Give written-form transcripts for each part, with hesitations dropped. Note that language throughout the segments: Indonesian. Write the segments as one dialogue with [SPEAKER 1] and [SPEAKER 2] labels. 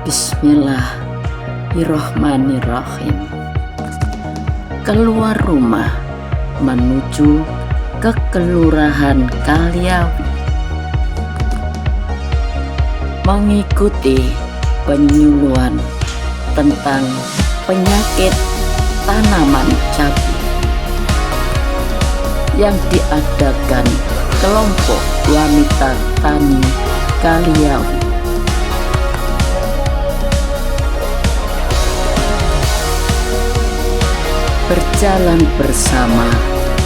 [SPEAKER 1] Bismillahirrohmanirrohim. Keluar rumah menuju ke Kelurahan Kalyawi, mengikuti penyuluhan tentang penyakit tanaman cabai yang diadakan kelompok wanita tani Kalyawi. Berjalan bersama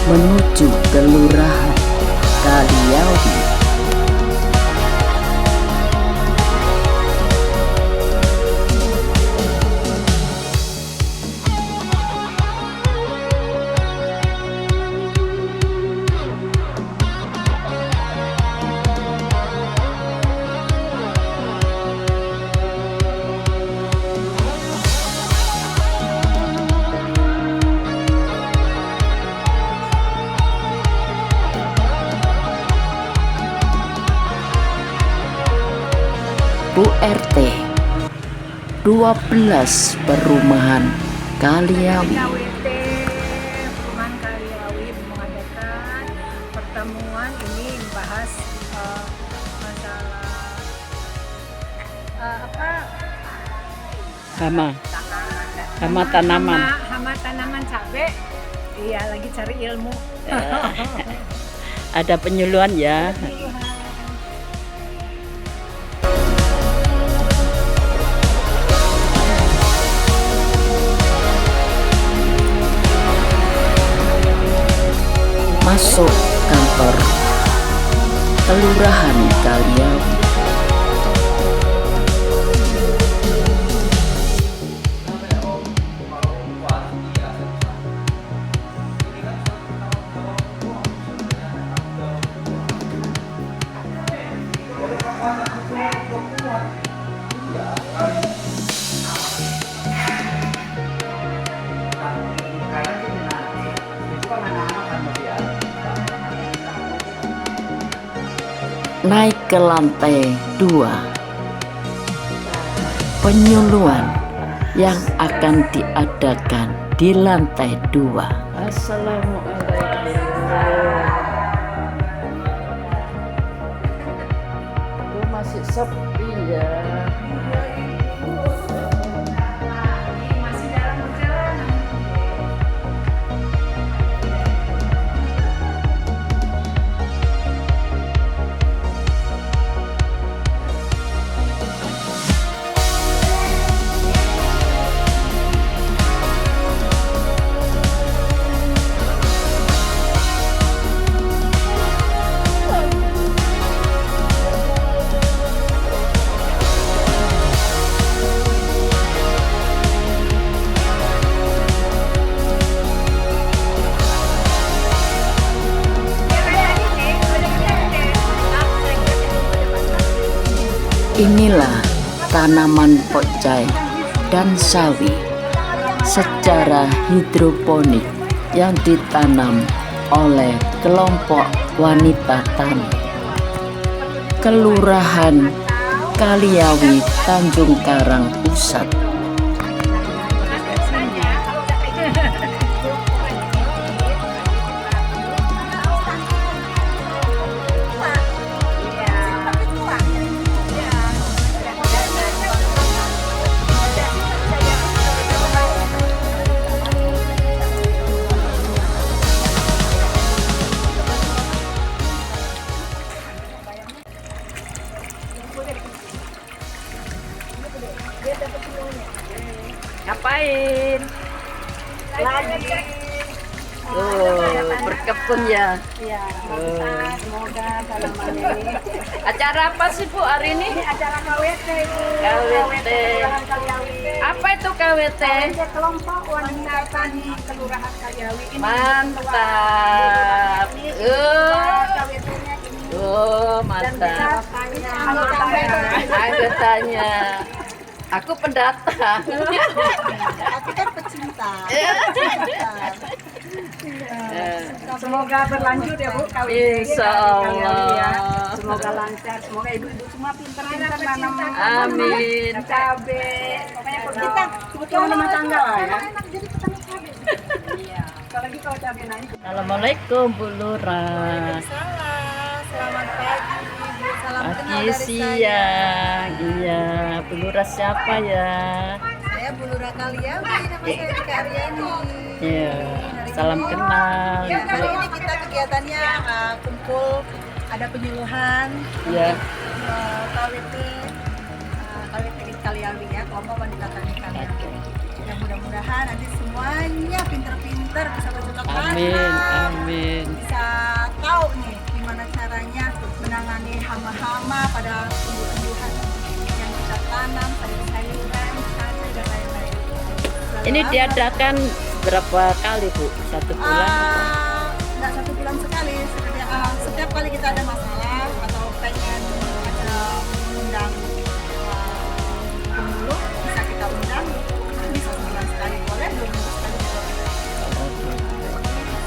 [SPEAKER 1] menuju Kelurahan Kalyawi. Bu RT 12 Perumahan Kalyawi.
[SPEAKER 2] KWT Perumahan Kalyawi mengadakan pertemuan ini membahas masalah
[SPEAKER 1] hama tanaman.
[SPEAKER 2] Hama tanaman cabai. Iya, lagi cari ilmu.
[SPEAKER 1] Ada penyuluhan ya. Masuk kantor Kelurahan Kalyawi. Naik ke lantai 2. Penyuluhan yang akan diadakan di lantai 2. Assalamualaikum. Masih sepi ya.
[SPEAKER 2] Masih dalam perjalanan.
[SPEAKER 1] Inilah tanaman pokcai dan sawi secara hidroponik yang ditanam oleh kelompok wanita tani Kelurahan Kalyawi, Tanjung Karang Pusat. Ngapain?
[SPEAKER 2] Lagi.
[SPEAKER 1] Berkebun ya.
[SPEAKER 2] Iya, semoga tanaman ini.
[SPEAKER 1] Acara apa sih Bu hari ini?
[SPEAKER 2] Ini acara KWT, Bu.
[SPEAKER 1] KWT.
[SPEAKER 2] Kelurahan Kalyawi.
[SPEAKER 1] Apa itu KWT?
[SPEAKER 2] KWT kelompok wanita tani Kelurahan Kalyawi. Ini
[SPEAKER 1] Mantap.
[SPEAKER 2] KWT-nya ini.
[SPEAKER 1] Mantap.
[SPEAKER 2] Anggotanya.
[SPEAKER 1] Anggotanya. Aku pendatang.
[SPEAKER 2] Aku kan pecinta.
[SPEAKER 1] Eh,
[SPEAKER 2] Semoga berlanjut ya Bu KWT.
[SPEAKER 1] Insya Allah.
[SPEAKER 2] semoga lancar, semoga ibu-ibu semua pintar-pintar nanam
[SPEAKER 1] Amin.
[SPEAKER 2] cabai. Pokoknya kita kebetulan rumah tangga lah ya. Apalagi kalau cabai naik.
[SPEAKER 1] Assalamualaikum Bu Lurah.
[SPEAKER 2] Selamat pagi, Bu. Salam kenal
[SPEAKER 1] Pagi
[SPEAKER 2] dari saya.
[SPEAKER 1] siang. Iya, Bu Lurah siapa ya?
[SPEAKER 2] Saya Bu Lurah Kaliawi, nama saya Rika Aryani.
[SPEAKER 1] Iya, salam kenal.
[SPEAKER 2] Hari ini kita kegiatannya kumpul, ada penyuluhan
[SPEAKER 1] Iya.
[SPEAKER 2] KWT Kaliawi ya, kelompok wanita tani Kaliawi. Ya mudah-mudahan nanti semuanya pinter-pinter bisa bercocok
[SPEAKER 1] Amin,
[SPEAKER 2] tanam,
[SPEAKER 1] amin.
[SPEAKER 2] bisa tahu nih gimana caranya menangani hama-hama pada tumbuh-tumbuhan yang kita tanam, sayur-sayuran, cabai dan lain-lain.
[SPEAKER 1] Ini diadakan berapa kali Bu? 1 bulan?
[SPEAKER 2] Nggak 1 bulan sekali, setiap kali kita ada masalah atau pengen ada undang pemulung, bisa kita undang, bisa sebulan sekali boleh, 2 minggu sekali boleh.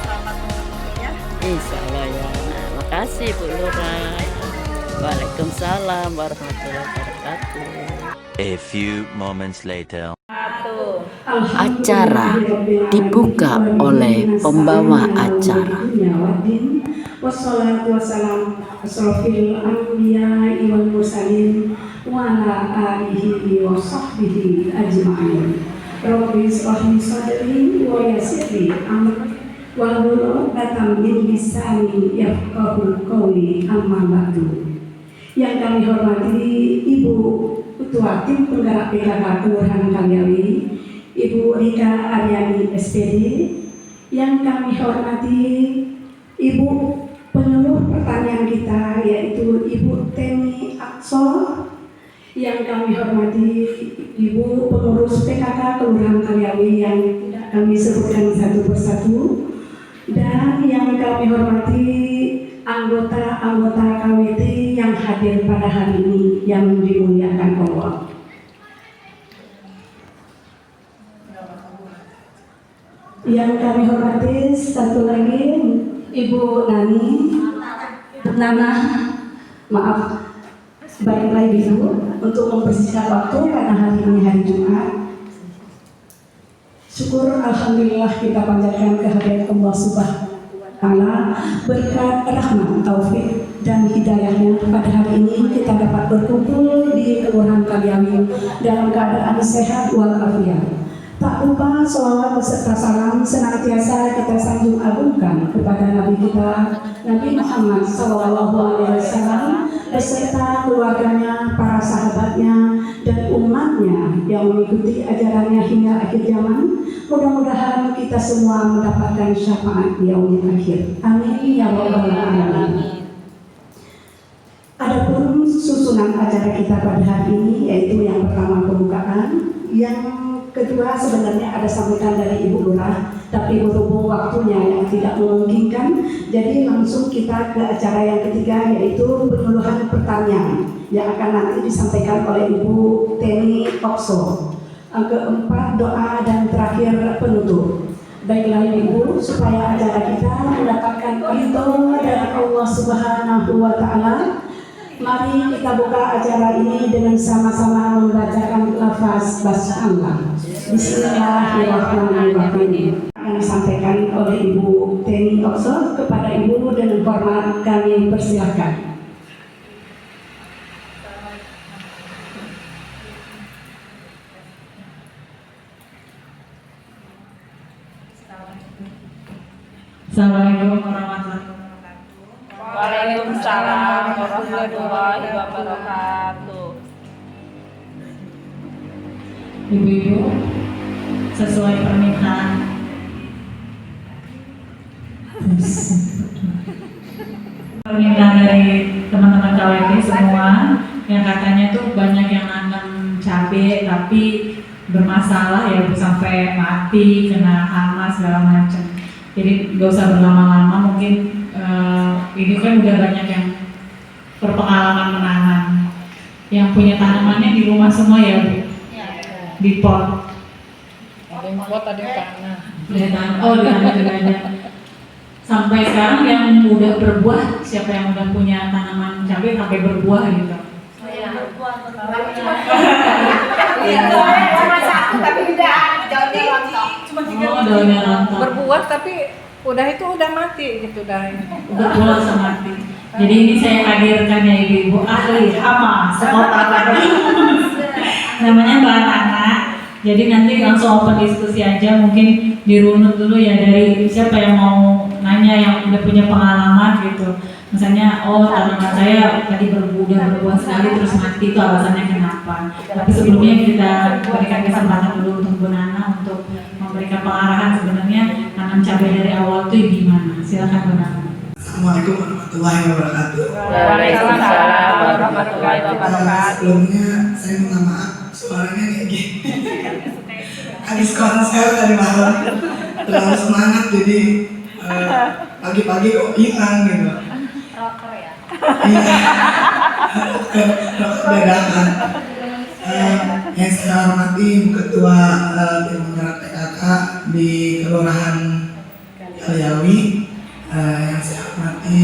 [SPEAKER 2] Selamat menunggu ya.
[SPEAKER 1] Insya Allah ya. Nah, makasih Bu Lurah. Waalaikumsalam warahmatullahi wabarakatuh.
[SPEAKER 3] A few moments later.
[SPEAKER 1] Acara dibuka oleh pembawa acara.
[SPEAKER 4] Wassalatu wassalam asrofil anbiya wal mursalin wa ala alihi wa sahbihi ajma'in. Rabbi israh li sadri wa yassir li amri wahlul 'uqdatam min lisani yafqahu qawli, amma ba'du. Yang kami hormati Ibu Ketua Tim Penggerak PKK Kelurahan Kaliawi, Ibu Rika Aryani SPD. Yang kami hormati Ibu penyuluh pertanian kita, yaitu Ibu Teni Aksol. Yang kami hormati Ibu pengurus PKK Kelurahan Kaliawi yang tidak kami sebutkan satu persatu. Dan yang kami hormati anggota-anggota KWT yang hadir pada hari ini yang dimuliakan Allah. Yang kami hormati satu lagi Ibu Nana, maaf, baiklah Ibu untuk mempersingkat waktu karena hari ini hari Jumat. Syukur alhamdulillah kita panjatkan kehadirat Allah Subhanahu wa Ta'ala, berkat rahmat, taufik dan hidayahnya pada hari ini kita dapat berkumpul di Kelurahan Kaliawi dalam keadaan sehat walafiat. Tak lupa sholawat beserta salam senantiasa kita sanjung agungkan kepada Nabi kita Nabi Muhammad SAW beserta keluarganya, para sahabatnya dan umatnya yang mengikuti ajarannya hingga akhir zaman. Mudah-mudahan kita semua mendapatkan syafaat di yaumil akhir. Amin ya rabbal alamin. Adapun susunan acara kita pada hari ini yaitu yang pertama pembukaan, yang kedua sebenarnya ada sambutan dari Ibu Lurah, tapi berhubung waktunya yang tidak memungkinkan, jadi langsung kita ke acara yang ketiga yaitu penyuluhan pertanian yang akan nanti disampaikan oleh Ibu Teni Okso. Keempat doa dan terakhir penutup. Baiklah Ibu, supaya acara kita mendapatkan ridho dari Allah Subhanahu wa Ta'ala, mari kita buka acara ini dengan sama-sama membacakan lafaz basmalah. Bismillahirrahmanirrahim. Akan disampaikan oleh Ibu Teni Okso. Kepada Ibu dengan hormat kami persilahkan.
[SPEAKER 5] Assalamualaikum warahmatullahi wabarakatuh.
[SPEAKER 1] Waalaikumsalam warahmatullahi wabarakatuh.
[SPEAKER 5] Ibu-ibu, sesuai permintaan dari teman-teman KWT semua yang katanya tuh banyak yang nanam cabai tapi bermasalah ya, sampai mati, kena hama segala macam. Jadi gak usah berlama-lama, mungkin ini kan udah banyak yang berpengalaman menanam, yang punya tanamannya di rumah semua ya Bu? Di pot.
[SPEAKER 1] Ada yang pot, ada yang tanah.
[SPEAKER 5] Oh di tanah juga ada. sampai sekarang yang udah berbuah, siapa yang udah punya tanaman cabai sampai berbuah gitu?
[SPEAKER 2] Cuma satu tapi udah daunnya rontok. Cuma
[SPEAKER 5] Oh, daunnya rontok.
[SPEAKER 2] berbuah tapi udah itu udah mati gitu dah.
[SPEAKER 5] Udah pulang sama mati. Jadi ini saya hadirkan ya ibu-ibu ahli hama sekota Bandung. Namanya Mbak Nana. Jadi nanti langsung open diskusi aja, mungkin dirunut dulu ya dari siapa yang mau nanya yang udah punya pengalaman gitu. Misalnya, oh tanaman saya tadi berbuah sekali terus mati, itu alasannya kenapa. Tapi sebelumnya kita berikan kesempatan dulu untuk Bu Nana untuk memberikan pengarahan sebenarnya tanam cabai dari awal itu gimana. Silakan Bu Nana.
[SPEAKER 6] Assalamualaikum warahmatullahi wabarakatuh.
[SPEAKER 1] Waalaikumsalam warahmatullahi wabarakatuh.
[SPEAKER 6] Sebelumnya saya minta maaf suaranya kayak gini. Habis konser tadi malam terlalu semangat jadi pagi-pagi kok hilang gitu.
[SPEAKER 2] Rocker ya.
[SPEAKER 6] Iya. Dadakan. Yang saya hormati Ketua Tim Penggerak PKK di Kelurahan Kalyawi. Yang saya hormati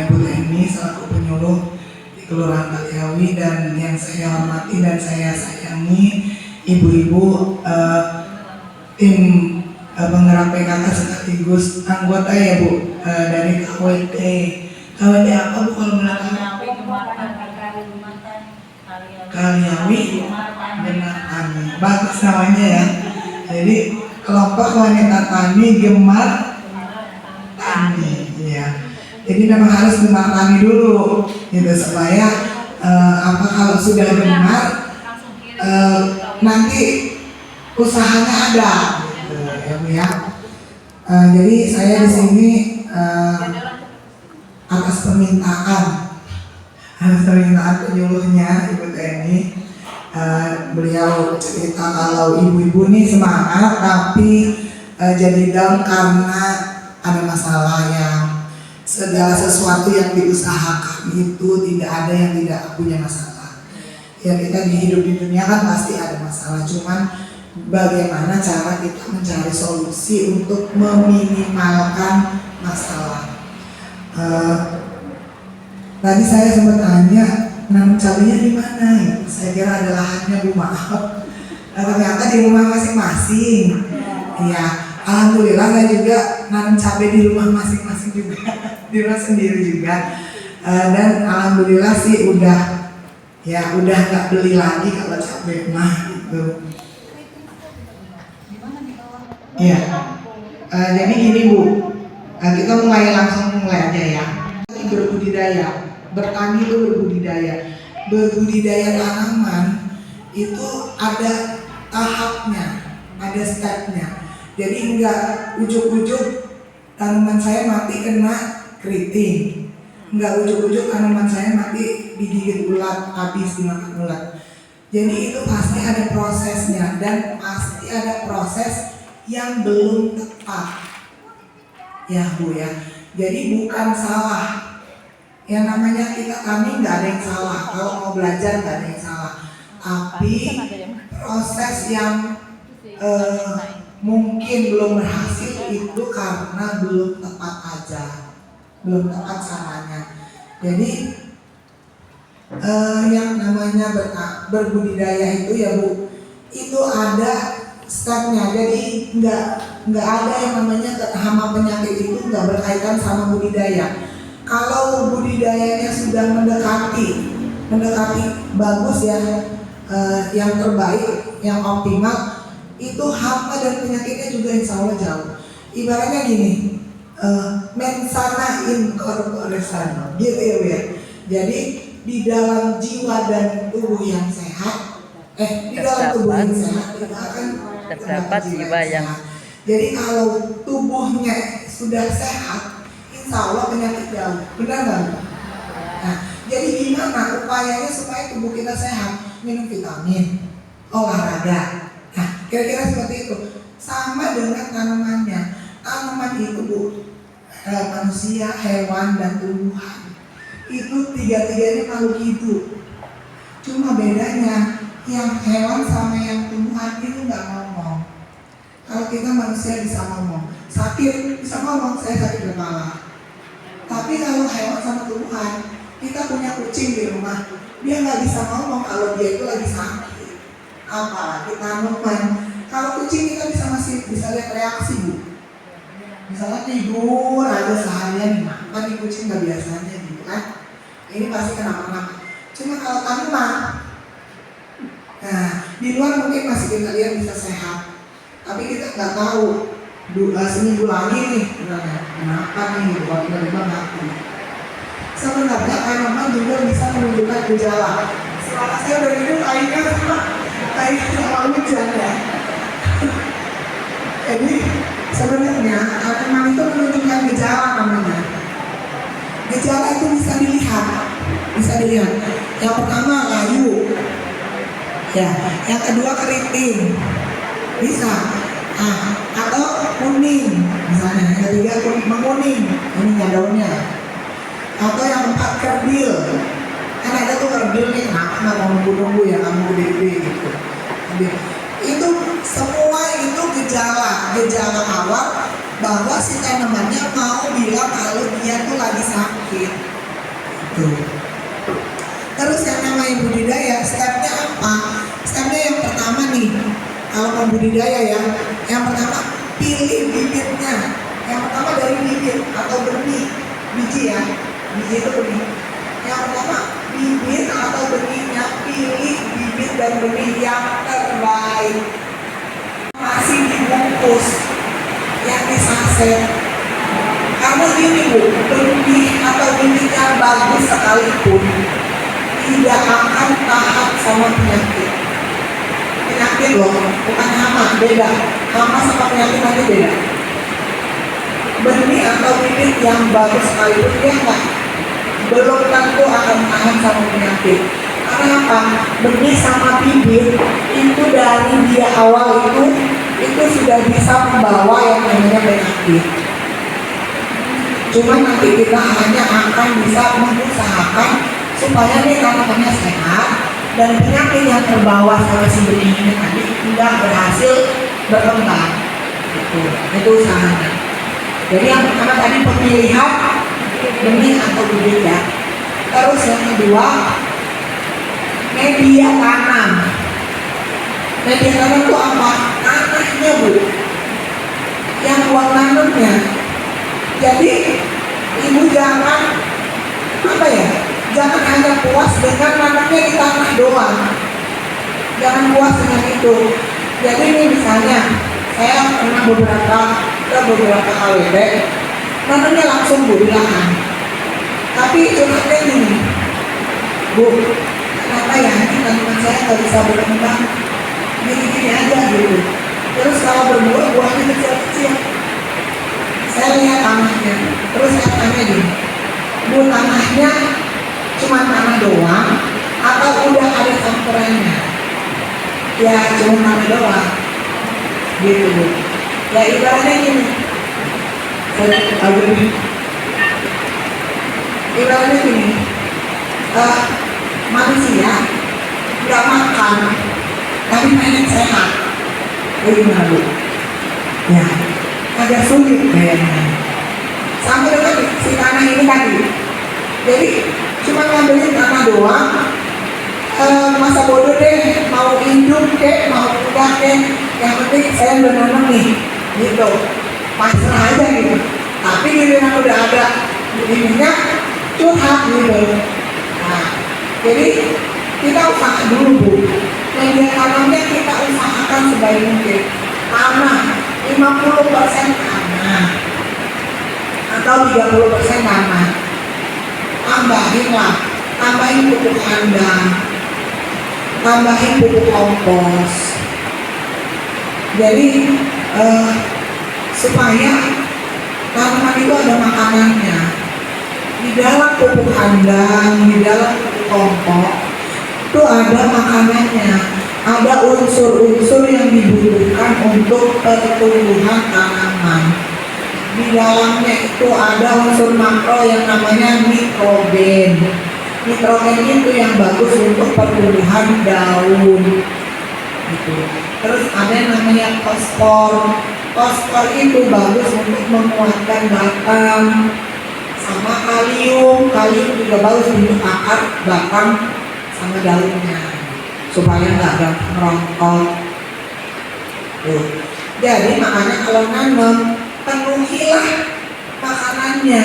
[SPEAKER 6] Ibu Teni selaku penyuluh di Kelurahan Kalyawi, dan yang saya hormati dan saya sayangi ibu-ibu tim penggerak PKK sekaligus anggota ya Bu dari KWT. KWT apa Bu kalau belakang? Kalyawi Gemar Tani. Bagus namanya ya. Jadi kelompok wanita tani gemar tani, ya. Jadi memang harus gemar tani dulu, gitu supaya kalau sudah gemar nanti usahanya ada, gitu, ya Bu ya. Jadi saya di sini atas permintaan penyuluhnya Ibu Teni. Beliau cerita kalau ibu-ibu nih semangat tapi jadi down karena ada masalah, yang segala sesuatu yang diusahakan itu tidak ada yang tidak punya masalah. Ya kita hidup di dunia kan pasti ada masalah, cuman bagaimana cara kita mencari solusi untuk meminimalkan masalah. Tadi saya sempat tanya nanam cabainya di mana? Saya kira ada lahannya Bu, maaf. Ternyata di rumah masing-masing. Iya, alhamdulillah saya juga nanam cabai di rumah masing-masing juga, di rumah sendiri juga. Dan alhamdulillah sih udah nggak beli lagi kalau cabai mah gitu. Iya. Jadi gini Bu, kita langsung mulai aja ya. Berbudidaya. Bertani itu berbudidaya tanaman itu ada tahapnya, ada stepnya. Jadi enggak ujuk-ujuk tanaman saya mati kena keriting, enggak ujuk-ujuk tanaman saya mati digigit ulat, habis dimakan ulat. Jadi itu pasti ada prosesnya dan pasti ada proses yang belum tepat, ya Bu ya. Jadi bukan salah. Yang namanya kami nggak ada yang salah, kalau mau belajar nggak ada yang salah, tapi proses yang mungkin belum berhasil itu karena belum tepat aja, belum tepat caranya. Jadi yang namanya berbudidaya itu ya Bu, itu ada stepnya. Jadi nggak ada yang namanya hama penyakit itu nggak berkaitan sama budidaya. Kalau budidayanya sudah mendekati bagus ya, yang terbaik, yang optimal, itu hama dan penyakitnya juga insya Allah jauh. Ibaratnya gini, mensana in corpore sano, gitu ya Bu ya. Jadi di dalam jiwa dan tubuh yang sehat, di dalam tubuh yang sehat itu akan
[SPEAKER 1] terdapat jiwa yang
[SPEAKER 6] sehat. Jadi kalau tubuhnya sudah sehat, insya Allah penyakit jauh, benar nggak? Nah, jadi gimana upayanya supaya tubuh kita sehat? Minum vitamin, olahraga. Nah, kira-kira seperti itu. Sama dengan tanamannya. Tanaman itu Bu, manusia, hewan, dan tumbuhan. Itu tiga-tiganya makhluk hidup. Cuma bedanya, yang hewan sama yang tumbuhan itu nggak ngomong. Kalau kita manusia bisa ngomong. sakit bisa ngomong saya sakit kepala. Tapi kalau hewan sama tumbuhan, kita punya kucing di rumah, dia nggak bisa ngomong kalau dia itu lagi sakit. Apalagi tanaman. Kalau kucing kita masih bisa lihat reaksi, Bu. Misalnya tidur aja seharian makan nih kucing nggak biasanya gitu kan. Ini pasti kenapa-napa. Cuma kalau tanaman, nah di luar mungkin masih kita lihat bisa sehat, tapi kita nggak tahu seminggu lagi nih kenapa nih kalau tiba-tiba mati. Sebenarnya tanaman juga bisa menunjukkan gejala. Selama saya udah hidup airnya sama hujan ya. Jadi sebenarnya tanaman itu menunjukkan gejala namanya. Gejala itu bisa dilihat. Yang pertama layu, ya. Yang kedua keriting, bisa. Atau kuning, misalnya. Yang ketiga menguning, ini daunnya. Atau yang keempat kerdil. Kan ada tuh kerdil nih, kenapa nggak mau nunggu ya kamu gede-gede gitu. Itu semua itu gejala awal bahwa si tanamannya mau bilang kalau dia tuh lagi sakit. Tuh. Terus yang namanya budidaya, stepnya apa? Stepnya yang pertama nih, kalau mau budidaya ya, yang pertama pilih bibitnya. Yang pertama dari bibit atau benih, biji ya, biji itu benih. Yang pertama bibit atau benihnya, pilih bibit dan benih yang terbaik. Masih dibungkus, yang disaset. Karena gini Bu, benih atau benihnya bagus sekalipun tidak akan tahan sama penyakit. Penyakit loh, bukan hama, beda. Hama sama penyakit nanti beda. Benih atau bibit yang bagus sekalipun dia belum tentu akan tahan sama penyakit. Karena apa? Benih sama bibit itu dari dia awal itu sudah bisa membawa yang namanya penyakit. Cuma nanti kita hanya akan bisa mengusahakan supaya nih tanamannya sehat dan penyakit yang terbawa sama si benih ini tadi tidak berhasil berkembang. Itu usahanya. Jadi yang pertama tadi pemilihan benih atau bibit ya. Terus yang kedua media tanam. Media tanam itu apa? Tanahnya Bu, yang buat tanamnya. Jadi ibu jangan jangan hanya puas dengan nanamnya di tanah doang. Jangan puas dengan itu. Jadi ini misalnya saya pernah ke beberapa KWB, nanamnya langsung Bu di lahan. Tapi curhatnya gini, Bu, kenapa ya ini tanaman saya nggak bisa berkembang? Gini-gini aja gitu. Terus kalau berbuah, buahnya kecil-kecil. Saya lihat tanahnya, terus saya tanya gini, Bu, tanahnya cuma tanah doang atau udah ada campurannya? Ya cuma tanah doang gitu Bu. Ya ibaratnya gini, ibaratnya gini, manusia nggak makan tapi pengen sehat, gimana Bu? Ya agak sulit kayaknya. Sampai dengan si tanah ini tadi, jadi cuma ngambilin tanah doang, masa bodoh deh, mau hidup deh, mau enggak deh, yang penting saya udah nanam nih, gitu, pasrah aja gitu. Tapi giliran udah ada ininya curhat gitu. Nah, jadi kita usaha dulu Bu. Media tanamnya kita usahakan sebaik mungkin. Tanah 50% tanah atau 30% tanah. Tambahin pupuk kandang, tambahin pupuk kompos. Jadi supaya tanaman itu ada makanannya. Di dalam pupuk kandang, di dalam pupuk kompos itu ada makanannya, ada unsur-unsur yang dibutuhkan untuk pertumbuhan tanaman. Di dalamnya itu ada unsur makro yang namanya nitrogen. Nitrogen itu yang bagus untuk pertumbuhan daun. Gitu. Terus ada yang namanya fosfor. Fosfor itu bagus untuk menguatkan batang, sama kalium. Kalium juga bagus untuk akar batang sama daunnya supaya nggak gampang rontok. Tuh. Jadi makanya kalau nanam penuhilah makanannya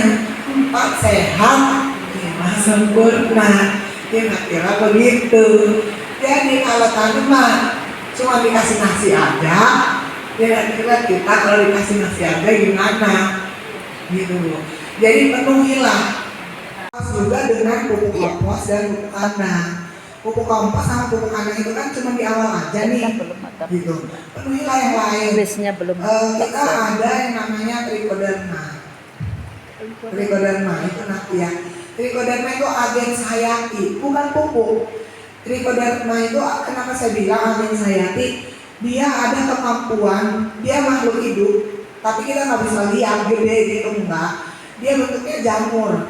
[SPEAKER 6] 4 sehat 5 sempurna. Kira-kira begitu. Jadi kalau tanaman cuma dikasih nasi aja, kira-kira kita kalau dikasih nasi aja gimana? Gitu. Jadi penuhilah juga dengan pupuk kompos dan pupuk kandang. Pupuk kompos sama pupuk kandang itu kan cuma di awal aja nih, gitu. Penuhilah yang lain.
[SPEAKER 1] Base-nya belum.
[SPEAKER 6] Kita ada yang namanya trichoderma. Trichoderma itu nanti ya. Trichoderma itu agen hayati, bukan pupuk. Trichoderma itu kenapa saya bilang agen hayati? Dia ada kemampuan, dia makhluk hidup, tapi kita nggak bisa lihat gede gitu enggak. Dia bentuknya jamur.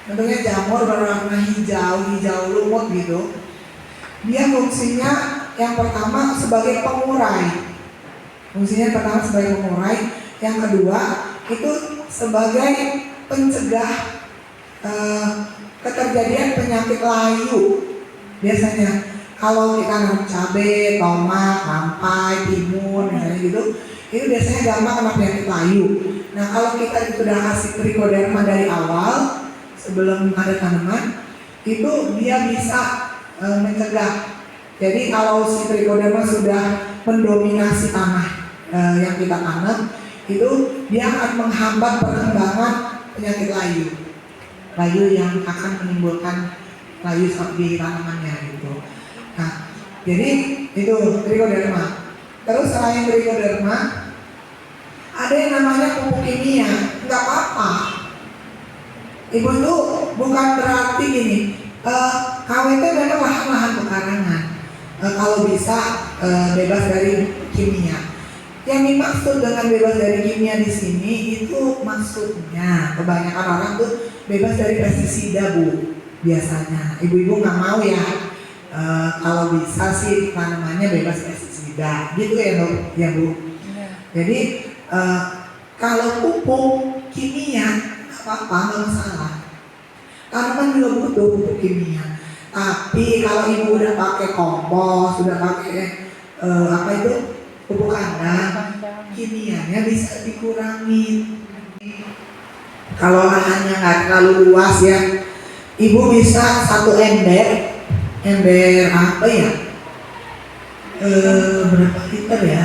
[SPEAKER 6] Bentuknya jamur berwarna hijau lumut gitu. Dia fungsinya yang pertama sebagai pengurai. Yang kedua itu sebagai pencegah keterjadian penyakit layu. Biasanya kalau kita nanam cabai, tomat, kampai, timun, misalnya gitu, itu biasanya gampang kena penyakit layu. Nah kalau kita sudah kasih trichoderma dari awal sebelum ada tanaman, itu dia bisa mencegah. Jadi kalau si trichoderma sudah mendominasi tanah yang kita tanam, itu dia akan menghambat perkembangan penyakit layu yang akan menimbulkan layu di tanamannya gitu. Nah, jadi itu trichoderma. Terus selain trichoderma, ada yang namanya pupuk kimia. Nggak apa-apa. Ibu itu bukan berarti gini. KWT memang lahan-lahan pekarangan. Kalau bisa bebas dari kimia. Yang dimaksud dengan bebas dari kimia di sini itu maksudnya kebanyakan orang tuh bebas dari pestisida, Bu. Biasanya ibu-ibu nggak mau ya. Kalau bisa sih tanamannya bebas pestisida, gitu ya Bu. Jadi kalau pupuk kimia apa-apa nggak masalah. Tanaman juga butuh pupuk kimia. Tapi kalau ibu udah pakai kompos, sudah pakai pupuk kandang, kimianya bisa dikurangi. Kalau lahannya nggak terlalu luas ya, ibu bisa 1 ember apa ya? Berapa liter ya?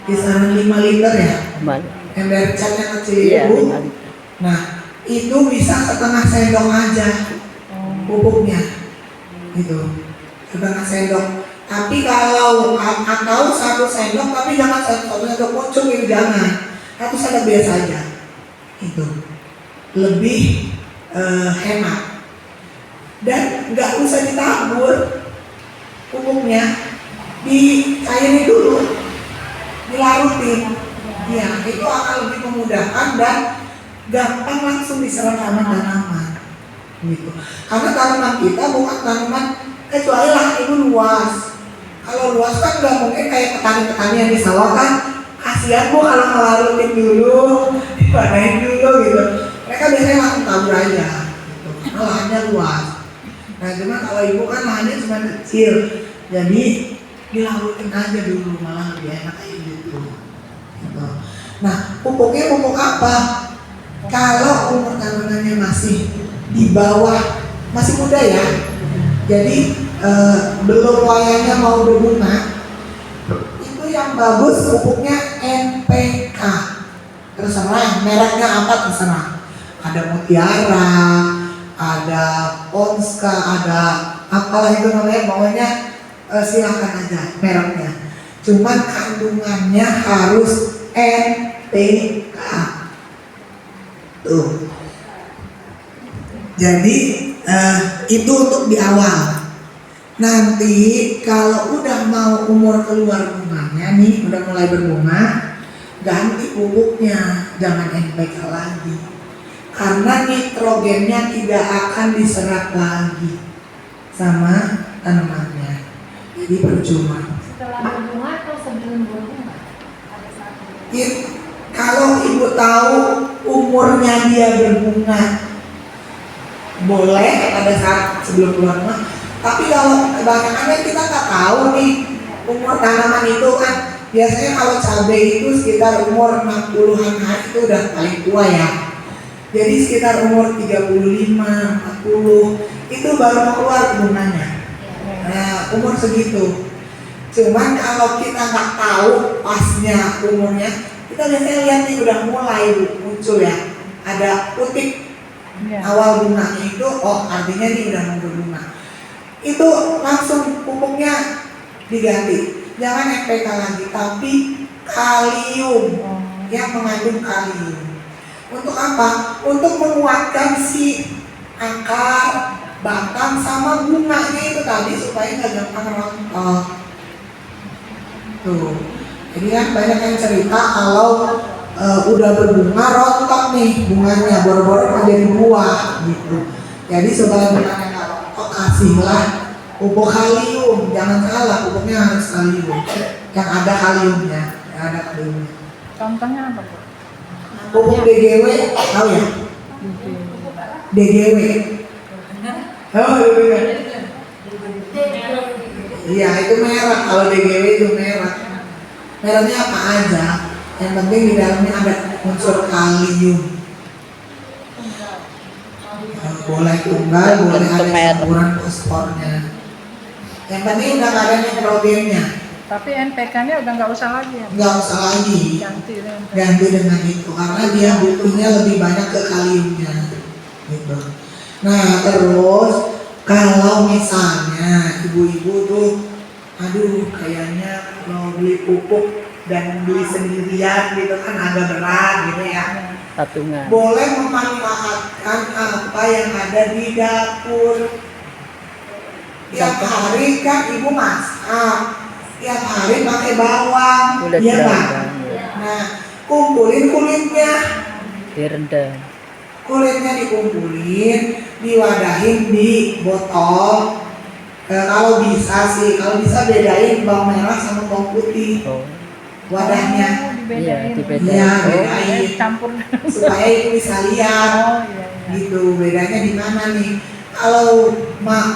[SPEAKER 6] Kisaran 5 liter ya? Ember cat yang kecil
[SPEAKER 1] Iya,
[SPEAKER 6] ibu. Nah, itu bisa setengah sendok aja pupuknya, gitu, setengah sendok. Tapi kalau atau 1 sendok, tapi jangan 1 sendok muncul, itu jangan. 1 sendok biasa aja, itu lebih hemat. Dan nggak usah ditabur pupuknya, dicairin dulu, dilarutin. Ya, itu akan lebih memudahkan dan gampang langsung diserap sama tanaman, gitu. Karena tanaman kita bukan tanaman, kecuali lahan ibu luas. Kalau luas kan nggak mungkin kayak petani-petani yang di sawah kan, kasihan Bu kalau ngelarutin dulu, dipanain dulu gitu. Mereka biasanya langsung tabur aja, gitu. Karena lahannya luas. Nah cuma kalau ibu kan lahannya cuma kecil, jadi dilarutin aja dulu, malah lebih enak kayak gitu. Nah pupuknya pupuk apa? Kalau umur tanamannya masih di bawah, masih muda ya, jadi belum wayangnya mau berbunga, itu yang bagus pupuknya NPK. Terserah mereknya apa terserah. Ada Mutiara, ada Ponska, ada apalah itu namanya, pokoknya silakan aja mereknya. Cuman kandungannya harus NPK. Tuh. Jadi itu untuk di awal. Nanti kalau udah mau umur keluar bunganya nih, udah mulai berbunga, ganti pupuknya, jangan NPK lagi. Karena nitrogennya tidak akan diserap lagi sama tanamannya. Jadi percuma.
[SPEAKER 7] Setelah berbunga atau sebelum berbunga?
[SPEAKER 6] Kalau ibu tahu umurnya dia berbunga, boleh pada saat sebelum keluar rumah. Tapi kalau kebanyakan kita nggak tahu nih umur tanaman itu kan. Biasanya kalau cabai itu sekitar umur 60-an hari itu udah paling tua ya. Jadi sekitar umur 35, 40 itu baru mau keluar bunganya. Nah, umur segitu. Cuman kalau kita nggak tahu pasnya umurnya, kita biasanya lihat nih udah mulai muncul ya, ada putik awal bunganya itu, oh artinya ini udah mau berbunga. Itu langsung pupuknya diganti. Jangan NPK lagi, tapi kalium yang mengandung kalium. Untuk apa? Untuk menguatkan si akar, batang sama bunganya itu tadi supaya nggak gampang rontok. Tuh, jadi kan banyak yang cerita kalau udah berbunga rontok nih bunganya, boro-boro menjadi buah gitu. Jadi supaya bunganya nggak rontok, kasihlah pupuk kalium. Jangan salah, pupuknya harus kalium yang ada kaliumnya,
[SPEAKER 5] Contohnya apa, Bu?
[SPEAKER 6] Pupuk DGW, tahu ya? DGW. Oh, iya itu merek. Kalau DGW itu merek. Mereknya apa aja? Yang penting di dalamnya ada unsur kalium. Boleh tunggal, boleh ada campuran fosfornya. Yang penting udah nggak ada nitrogennya.
[SPEAKER 5] Tapi NPK-nya udah nggak usah lagi ya?
[SPEAKER 6] Nggak usah lagi.
[SPEAKER 5] Ganti
[SPEAKER 6] dengan itu karena dia butuhnya lebih banyak ke kaliumnya. Gitu. Nah terus kalau misalnya ibu-ibu tuh, aduh kayaknya mau beli pupuk dan beli sendirian gitu kan agak berat gitu ya.
[SPEAKER 1] Patungan.
[SPEAKER 6] Boleh memanfaatkan apa yang ada di dapur. Tiap hari kan ibu masak, tiap hari pakai bawang,
[SPEAKER 1] Kulit
[SPEAKER 6] iya kan?
[SPEAKER 1] berendam.
[SPEAKER 6] Nah, kumpulin kulitnya,
[SPEAKER 1] Direndam.
[SPEAKER 6] kulitnya dikumpulin, diwadahin di botol. Kalau bisa sih, kalau bisa bedain bawang merah sama bawang putih.
[SPEAKER 1] Oh,
[SPEAKER 6] Wadahnya,
[SPEAKER 1] iya,
[SPEAKER 6] iya
[SPEAKER 1] dibedain.
[SPEAKER 6] bedain
[SPEAKER 5] campur.
[SPEAKER 6] supaya ibu bisa lihat. Gitu, bedanya di mana nih? Kalau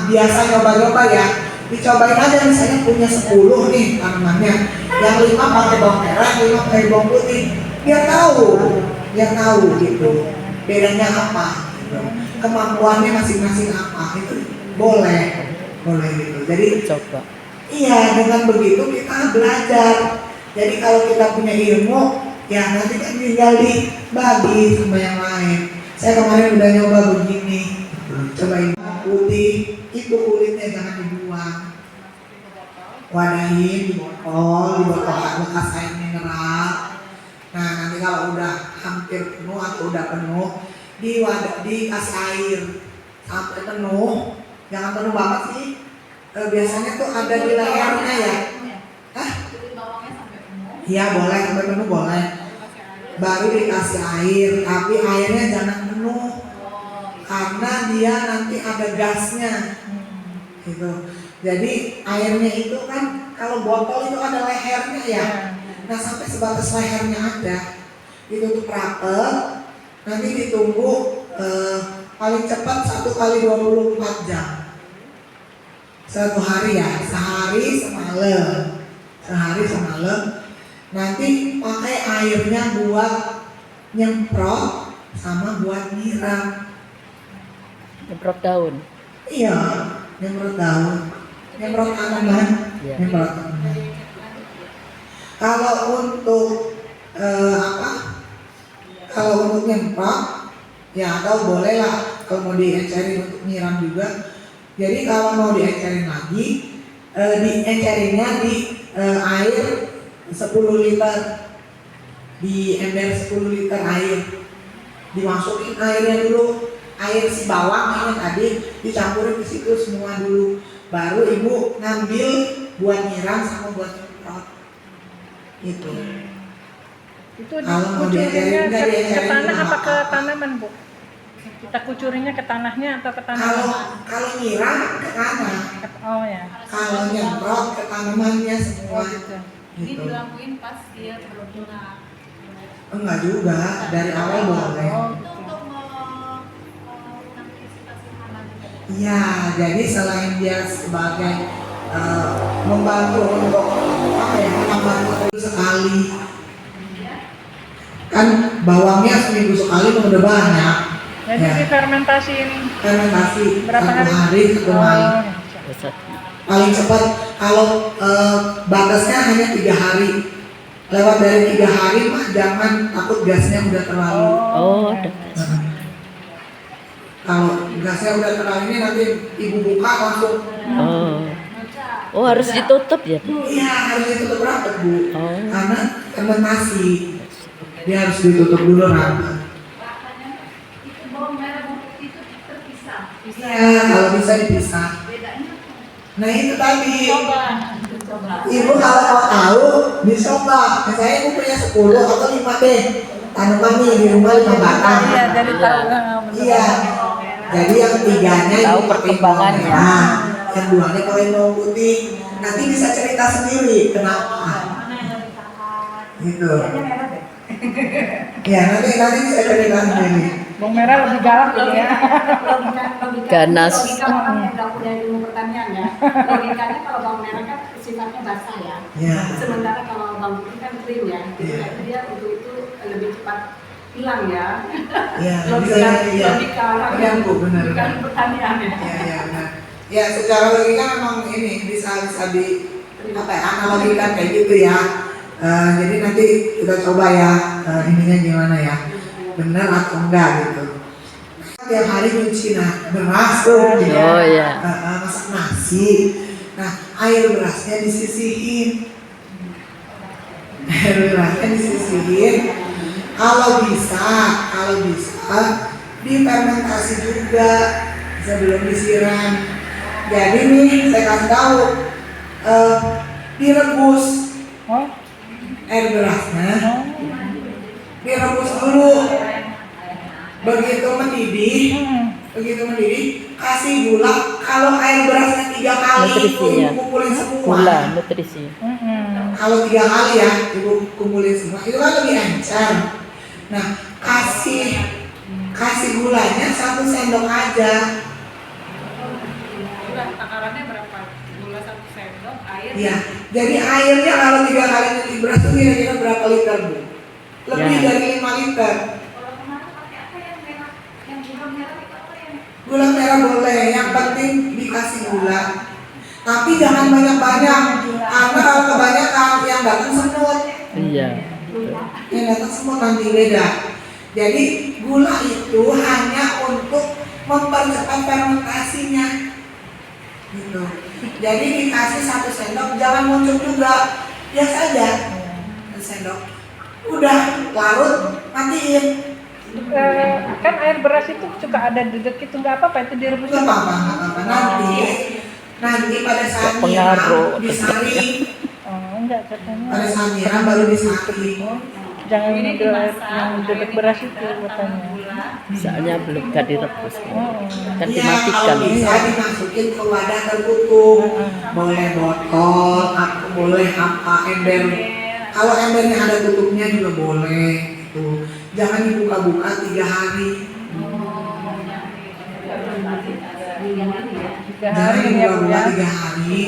[SPEAKER 6] biasa nyoba-nyoba ya, dicobain aja misalnya punya 10 nih tanamannya, yang 5 pakai bawang merah, 5 pakai bawang putih, biar tahu gitu bedanya apa, gitu. Kemampuannya masing-masing apa, itu boleh gitu. Jadi
[SPEAKER 1] Coba.
[SPEAKER 6] iya, dengan begitu kita belajar. Jadi kalau kita punya ilmu, ya nanti kan tinggal dibagi sama yang lain. Saya kemarin udah nyoba begini, cobain putih, itu kulitnya jangan dibuang. Wadahin di botol bekas air mineral. Nah nanti kalau udah hampir penuh atau udah penuh, dikasih air sampai penuh. Jangan penuh banget sih. Biasanya tuh ada di layarnya ya. Hah? Iya boleh, sampai penuh boleh. Baru dikasih air, tapi airnya jangan penuh. Karena dia nanti ada gasnya. Gitu. Jadi airnya itu kan kalau botol itu ada lehernya ya. Nah sampai sebatas lehernya ada. Ditutup rapet. Nanti ditunggu paling cepat 1 kali 24 jam. 1 hari ya, sehari semalam. Nanti pakai airnya buat nyemprot sama buat nyiram.
[SPEAKER 1] Nyemprot daun.
[SPEAKER 6] Iya, nyemprot daun, nyemprot tanaman,
[SPEAKER 1] Iya.
[SPEAKER 6] nyemprot tanaman. Kalau untuk Kalau untuk nyemprot, ya atau boleh lah kalau mau diencerin untuk nyiram juga. Jadi kalau mau diencerin lagi, diencerinnya di air 10 liter, di ember 10 liter air, dimasukin airnya dulu. Air si bawang ini tadi dicampurin ke situ semua dulu, baru ibu ngambil buat nyiram sama buat nyemprot gitu.
[SPEAKER 5] Itu
[SPEAKER 6] Kalau mau
[SPEAKER 5] dikucurinnya
[SPEAKER 6] diajarin,
[SPEAKER 5] ke tanah apa ke
[SPEAKER 6] apa-apa.
[SPEAKER 5] tanaman, Bu? Kita kucurinnya ke tanahnya atau ke tanaman?
[SPEAKER 6] Kalau nyiram ke tanah,
[SPEAKER 5] Oh ya.
[SPEAKER 6] kalau nyemprot ke tanamannya semua
[SPEAKER 5] Gitu.
[SPEAKER 7] Ini
[SPEAKER 6] gitu.
[SPEAKER 7] dilakuin pas dia berbunga.
[SPEAKER 6] Enggak juga, dari awal boleh. Iya, jadi selain dia sebagai membantu untuk apa ya, menambah sekali, kan bawangnya seminggu sekali udah banyak.
[SPEAKER 5] Jadi
[SPEAKER 6] Ya.
[SPEAKER 5] difermentasiin
[SPEAKER 6] Fermentasi
[SPEAKER 5] berapa
[SPEAKER 6] satu
[SPEAKER 5] hari?
[SPEAKER 6] satu malam. Paling cepat kalau batasnya hanya 3 hari. Lewat dari 3 hari mah jangan, takut gasnya udah terlalu.
[SPEAKER 1] Oh, ada.
[SPEAKER 6] Kalau gasnya udah terlalu ini nanti ibu buka langsung.
[SPEAKER 1] Oh, harus ditutup ya, Bu?
[SPEAKER 6] Iya, harus ditutup rapat, Bu.
[SPEAKER 1] Oh.
[SPEAKER 6] Karena fermentasi dia harus ditutup dulu rapat. Iya, kalau bisa dipisah. Nah itu tadi. Ibu kalau mau tahu dicoba. Misalnya ibu punya 10 atau 5 deh tanaman nih di rumah 5 batang.
[SPEAKER 5] Iya, jadi tahu.
[SPEAKER 6] Iya. Jadi yang 3-nya
[SPEAKER 1] Tahu
[SPEAKER 6] ibu pakai
[SPEAKER 1] perkembangannya.
[SPEAKER 6] bawang merah, yang 2-nya pakai bawang putih. Nanti bisa cerita sendiri kenapa. Gitu. Ya nanti bisa cerita sendiri.
[SPEAKER 5] Bawang merah lebih galak gitu ya.
[SPEAKER 1] Ganas.
[SPEAKER 7] Logika orang yang nggak punya ilmu pertanian ya. Logikanya kalau bawang merah kan sifatnya basah ya.
[SPEAKER 6] Ya.
[SPEAKER 7] Sementara kalau bawang putih kan kering ya. Jadi
[SPEAKER 6] Iya.
[SPEAKER 7] dia untuk itu lebih cepat hilang ya.
[SPEAKER 6] Ya,
[SPEAKER 7] Logika
[SPEAKER 6] iya.
[SPEAKER 7] logika orang
[SPEAKER 6] Iya,
[SPEAKER 7] yang
[SPEAKER 6] Bu, benar.
[SPEAKER 7] bukan pertanian ya.
[SPEAKER 6] Ya benar. Ya secara logika memang ini bisa di apa ya, analogikan kayak gitu ya. Jadi nanti kita coba ya ininya gimana ya, benar atau enggak gitu. Tiap hari nyuci beras tuh,
[SPEAKER 1] Oh, ya.
[SPEAKER 6] masak nasi. Nah air berasnya disisihin, Kalau bisa difermentasi juga sebelum disiram. Jadi nih saya kasih tahu, direbus air berasnya, direbus dulu. Begitu mendidih, kasih gula. Kalau air berasnya 3 kali itu
[SPEAKER 1] Nutrisinya.
[SPEAKER 6] ibu kumpulin semua.
[SPEAKER 1] Gula, nutrisi.
[SPEAKER 6] Kalau 3 kali ya ibu kumpulin semua, itu kan lebih encer. Nah kasih gulanya 1 sendok aja.
[SPEAKER 5] Takarannya berapa? Gula 1 sendok, air.
[SPEAKER 6] Iya, jadi airnya kalau 3 kali nyuci beras itu kira-kira berapa liter, Bu? Lebih
[SPEAKER 1] Ya.
[SPEAKER 6] dari 5 liter.
[SPEAKER 7] Kalau kemarin pakai apa yang merah? Yang gula merah itu apa yang?
[SPEAKER 6] Gula merah boleh, yang penting dikasih gula. Tapi jangan banyak-banyak, karena kalau kebanyakan yang datang semut.
[SPEAKER 1] Iya.
[SPEAKER 6] Yang datang semut nanti beda. Jadi gula itu hanya untuk mempercepat fermentasinya. Gitu. Jadi dikasih 1 sendok, jangan muncul juga, biasa aja 1 sendok. Udah larut, matiin.
[SPEAKER 5] Kan air beras itu suka ada dedek itu nggak apa-apa itu direbus.
[SPEAKER 6] Nggak apa-apa. Nanti pada saat
[SPEAKER 1] Pengaruh.
[SPEAKER 6] nyiram disaring.
[SPEAKER 5] Oh, enggak katanya.
[SPEAKER 6] Pada saat nyiram baru disaring.
[SPEAKER 5] Jangan ngambil air yang dedek beras itu katanya.
[SPEAKER 1] Soalnya belum gak direbus. Kan
[SPEAKER 6] Iya,
[SPEAKER 1] dimatikan.
[SPEAKER 6] kalau bisa dimasukin ke wadah tertutup. Boleh botol, atau boleh apa ember. Kalau embernya ada tutupnya juga boleh. Gitu. Jangan dibuka-buka 3 hari.
[SPEAKER 5] 3
[SPEAKER 6] Jangan
[SPEAKER 5] hari ya Bu
[SPEAKER 6] dibuka-buka
[SPEAKER 5] ya.
[SPEAKER 6] 3 hari.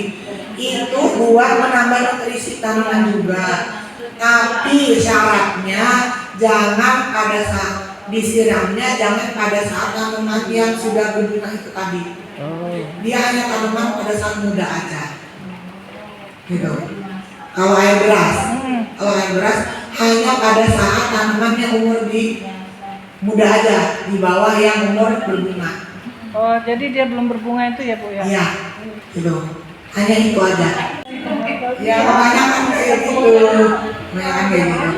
[SPEAKER 6] Itu buat menambah nutrisi tanaman juga. Tapi syaratnya jangan pada saat disiramnya, jangan pada saat tanaman yang sudah berbunga itu tadi.
[SPEAKER 1] Oh.
[SPEAKER 6] Dia hanya tanaman pada saat muda aja. Gitu. Kalau air beras hanya pada saat tanamannya umur di muda aja, di bawah yang umur berbunga.
[SPEAKER 5] Oh, jadi dia belum berbunga itu ya Bu ya?
[SPEAKER 6] Iya, gitu. Hanya itu aja. Ya kebanyakan kayak gitu. Kebanyakan kayak gitu.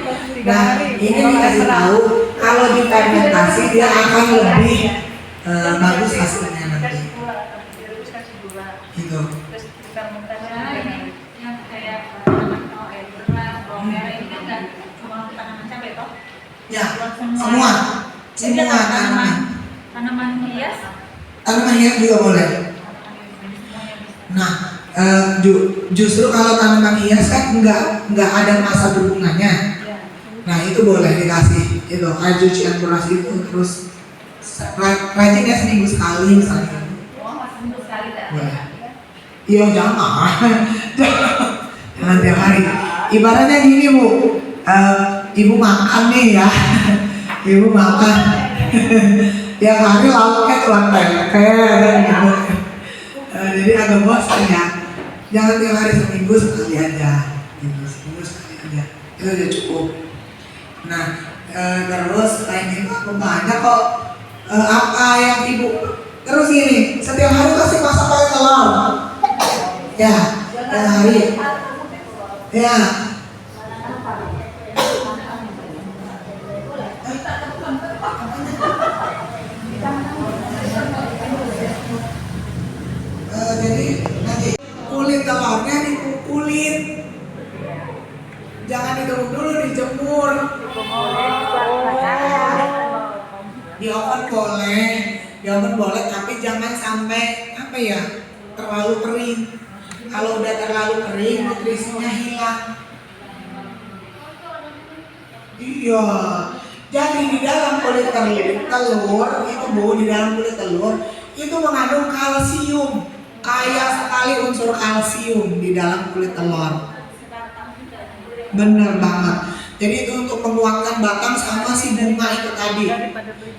[SPEAKER 6] Nah, ini dikasih tahu kalau difermentasi dia akan lebih bagus hasilnya nanti. Gitu.
[SPEAKER 7] Yang kayak tanaman air beras, bawang merah ini kan nggak cuma tanaman cabai toh?
[SPEAKER 6] Ya, semua tanaman.
[SPEAKER 7] Tanaman hias.
[SPEAKER 6] Tanaman hias juga boleh. Nah, justru kalau tanaman hias kan nggak ada masa berbunganya. Nah itu boleh dikasih itu air cucian beras itu, terus rajin ya seminggu sekali misalnya. Boleh. Iya jangan, jangan tiap hari. Ibaratnya gini Bu, ibu makan nih ya, ibu makan. Tiap hari lauknya tulang kayak gitu. Jadi agak bosan ya. Jangan tiap hari, seminggu sekali aja. Gitu, seminggu sekali aja. Itu udah cukup. Nah, terus selain itu banyak kok apa yang ibu. Terus ini, setiap hari pasti masak pakai telur. Ya, setiap hari. Ya. Jadi nanti kulit telurnya dikukulin, jangan direbus dulu, dijemur. Di oven boleh, tapi jangan sampai apa ya, terlalu kering. Kalau udah terlalu kering, nutrisinya hilang. Iya, jadi di dalam kulit telur itu Bu, di dalam kulit telur itu mengandung kalsium. Kaya sekali unsur kalsium di dalam kulit telur. Bener banget. Jadi itu untuk menguatkan batang sama si bunga itu tadi.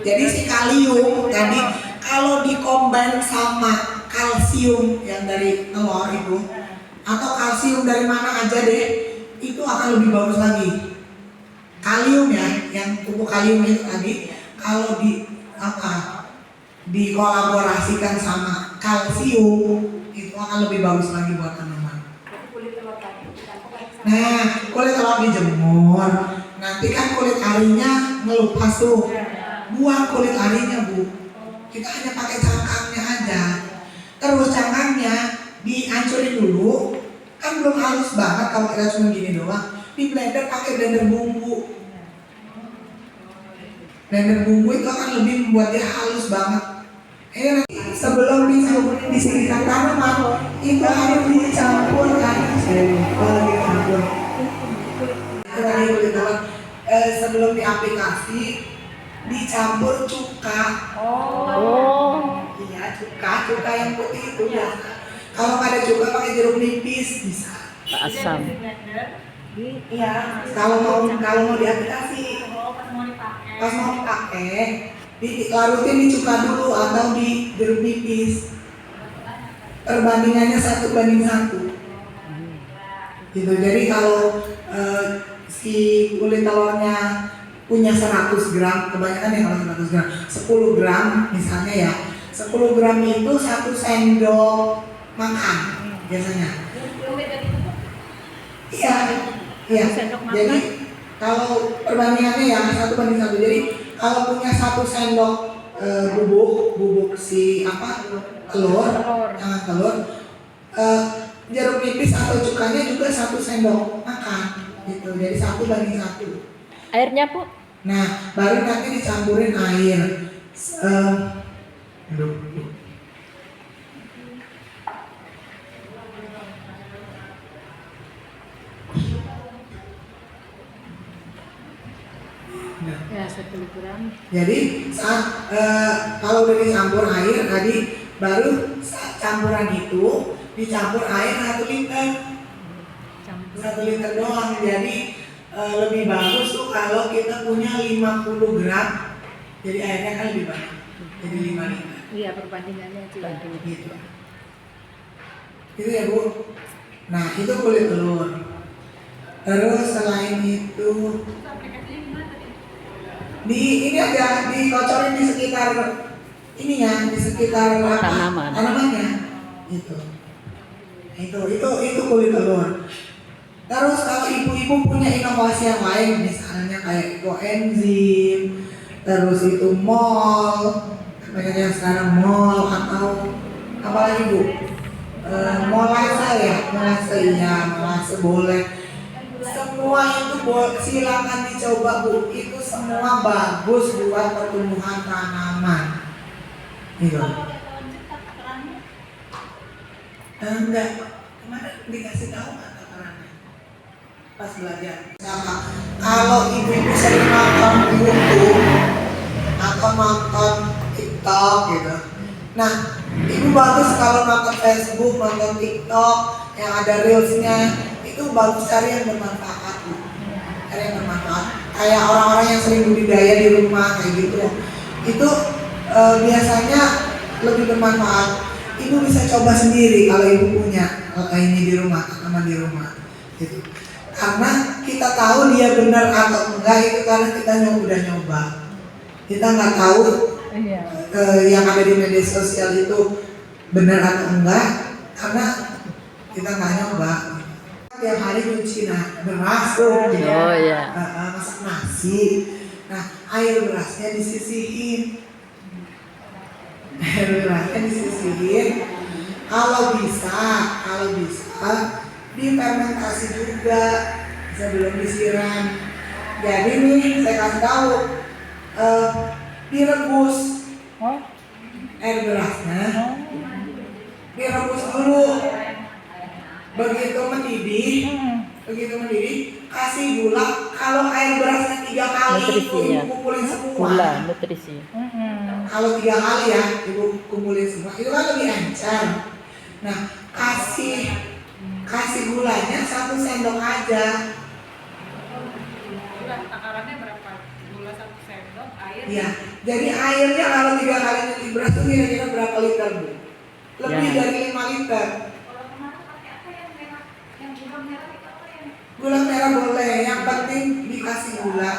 [SPEAKER 6] Jadi si kalium tadi kalau dikombin sama kalsium yang dari telur itu, atau kalsium dari mana aja deh, itu akan lebih bagus lagi. Kalium ya, yang pupuk kalium itu tadi kalau dikolaborasikan sama kalsium itu akan lebih bagus lagi buat tanaman. Nah, kulit telur dijemur. Nanti kan kulit arinya ngelupas tuh. Buang kulit arinya Bu. Kita hanya pakai cangkangnya aja. Terus cangkangnya dihancurin dulu. Kan belum halus banget kalau kita cuma gini doang. Di blender, pakai blender bumbu. Blender bumbu itu akan lebih membuat dia halus banget. Nanti sebelum dicampur di sekitar tanaman itu harus dicampur kan? Dicampur. Sebelum diaplikasi dicampur cuka. Iya cuka yang putih itu biasa. Kalau nggak ada cuka pakai jeruk nipis bisa.
[SPEAKER 1] Asam.
[SPEAKER 6] Iya. Kalau mau diaplikasi, pas mau dipakai larutin di cuka dulu atau di jeruk nipis. Perbandingannya 1:1. Gitu. Jadi kalau si kulit telurnya punya 100 gram, kebanyakan ya kalau 100 gram, 10 gram misalnya ya, 10 gram itu 1 sendok makan biasanya. Iya. Jadi kalau perbandingannya ya 1:1. Jadi kalau punya 1 sendok bubuk si telur, jeruk nipis atau cukanya juga 1 sendok makan gitu. Jadi 1:1.
[SPEAKER 1] Airnya Bu?
[SPEAKER 6] Nah, baru nanti dicampurin air.
[SPEAKER 5] Ya 10 gram.
[SPEAKER 6] Jadi saat kalau udah dicampur air tadi, baru saat campuran itu dicampur air 1 liter. 1 liter doang. Jadi lebih bagus tuh kalau kita punya 50 gram. Jadi airnya kan lebih banyak. Jadi 5 liter.
[SPEAKER 5] Iya, perbandingannya itu
[SPEAKER 6] Gitu. Itu ya Bu. Nah itu kulit telur. Terus selain itu ini aja dikocorin di sekitar ininya, di sekitar tanamannya. Itu kulit telur. Terus kalau ibu-ibu punya inovasi yang lain, misalnya kayak ekoenzim, terus itu mol, banyak yang sekarang mol atau apa lagi Bu? Molase boleh. Semua itu silakan dicoba Bu. Itu semua bagus buat pertumbuhan tanaman. Gitu. Enggak, kemarin dikasih tahu nggak takarannya? pas belajar. Sama kalau ibu-ibu sering nonton YouTube atau nonton TikTok gitu. Nah, ibu bagus kalau nonton Facebook, nonton TikTok yang ada reelsnya, itu bagus, cari yang bermanfaat, Bu. Cari yang bermanfaat. Kayak orang-orang yang sering budidaya di rumah kayak gitu. Itu biasanya lebih bermanfaat. Ibu bisa coba sendiri kalau ibu punya ini di rumah, tanaman di rumah, gitu. Karena kita tahu dia benar atau enggak itu karena kita udah nyoba. Kita nggak tahu yang ada di media sosial itu benar atau enggak karena kita nggak nyoba. Tiap hari nyuci beras tuh, gitu.
[SPEAKER 1] Oh iya.
[SPEAKER 6] Masak nasi. Nah, air berasnya disisihin. Air berasnya disisihin. Kalau bisa difermentasi juga sebelum disiram. Jadi nih saya kasih tahu, direbus air berasnya, direbus dulu. Begitu mendidih, kasih gula. Kalau air berasnya 3 kali itu ibu kumpulin semua.
[SPEAKER 1] Gula, nutrisi.
[SPEAKER 6] Kalau 3 kali ya ibu kumpulin semua, itu kan lebih encer. Nah, kasih gulanya 1 sendok aja.
[SPEAKER 5] Gula takarannya berapa? Gula 1 sendok, air.
[SPEAKER 6] Iya. Jadi airnya kalau 3 kali nyuci beras itu kira-kira berapa liter, Bu? Lebih
[SPEAKER 1] Ya.
[SPEAKER 6] dari 5 liter.
[SPEAKER 7] Kalau kemarin pakai apa yang merah? Yang gula merah itu apa yang?
[SPEAKER 6] Gula merah boleh, yang penting dikasih gula.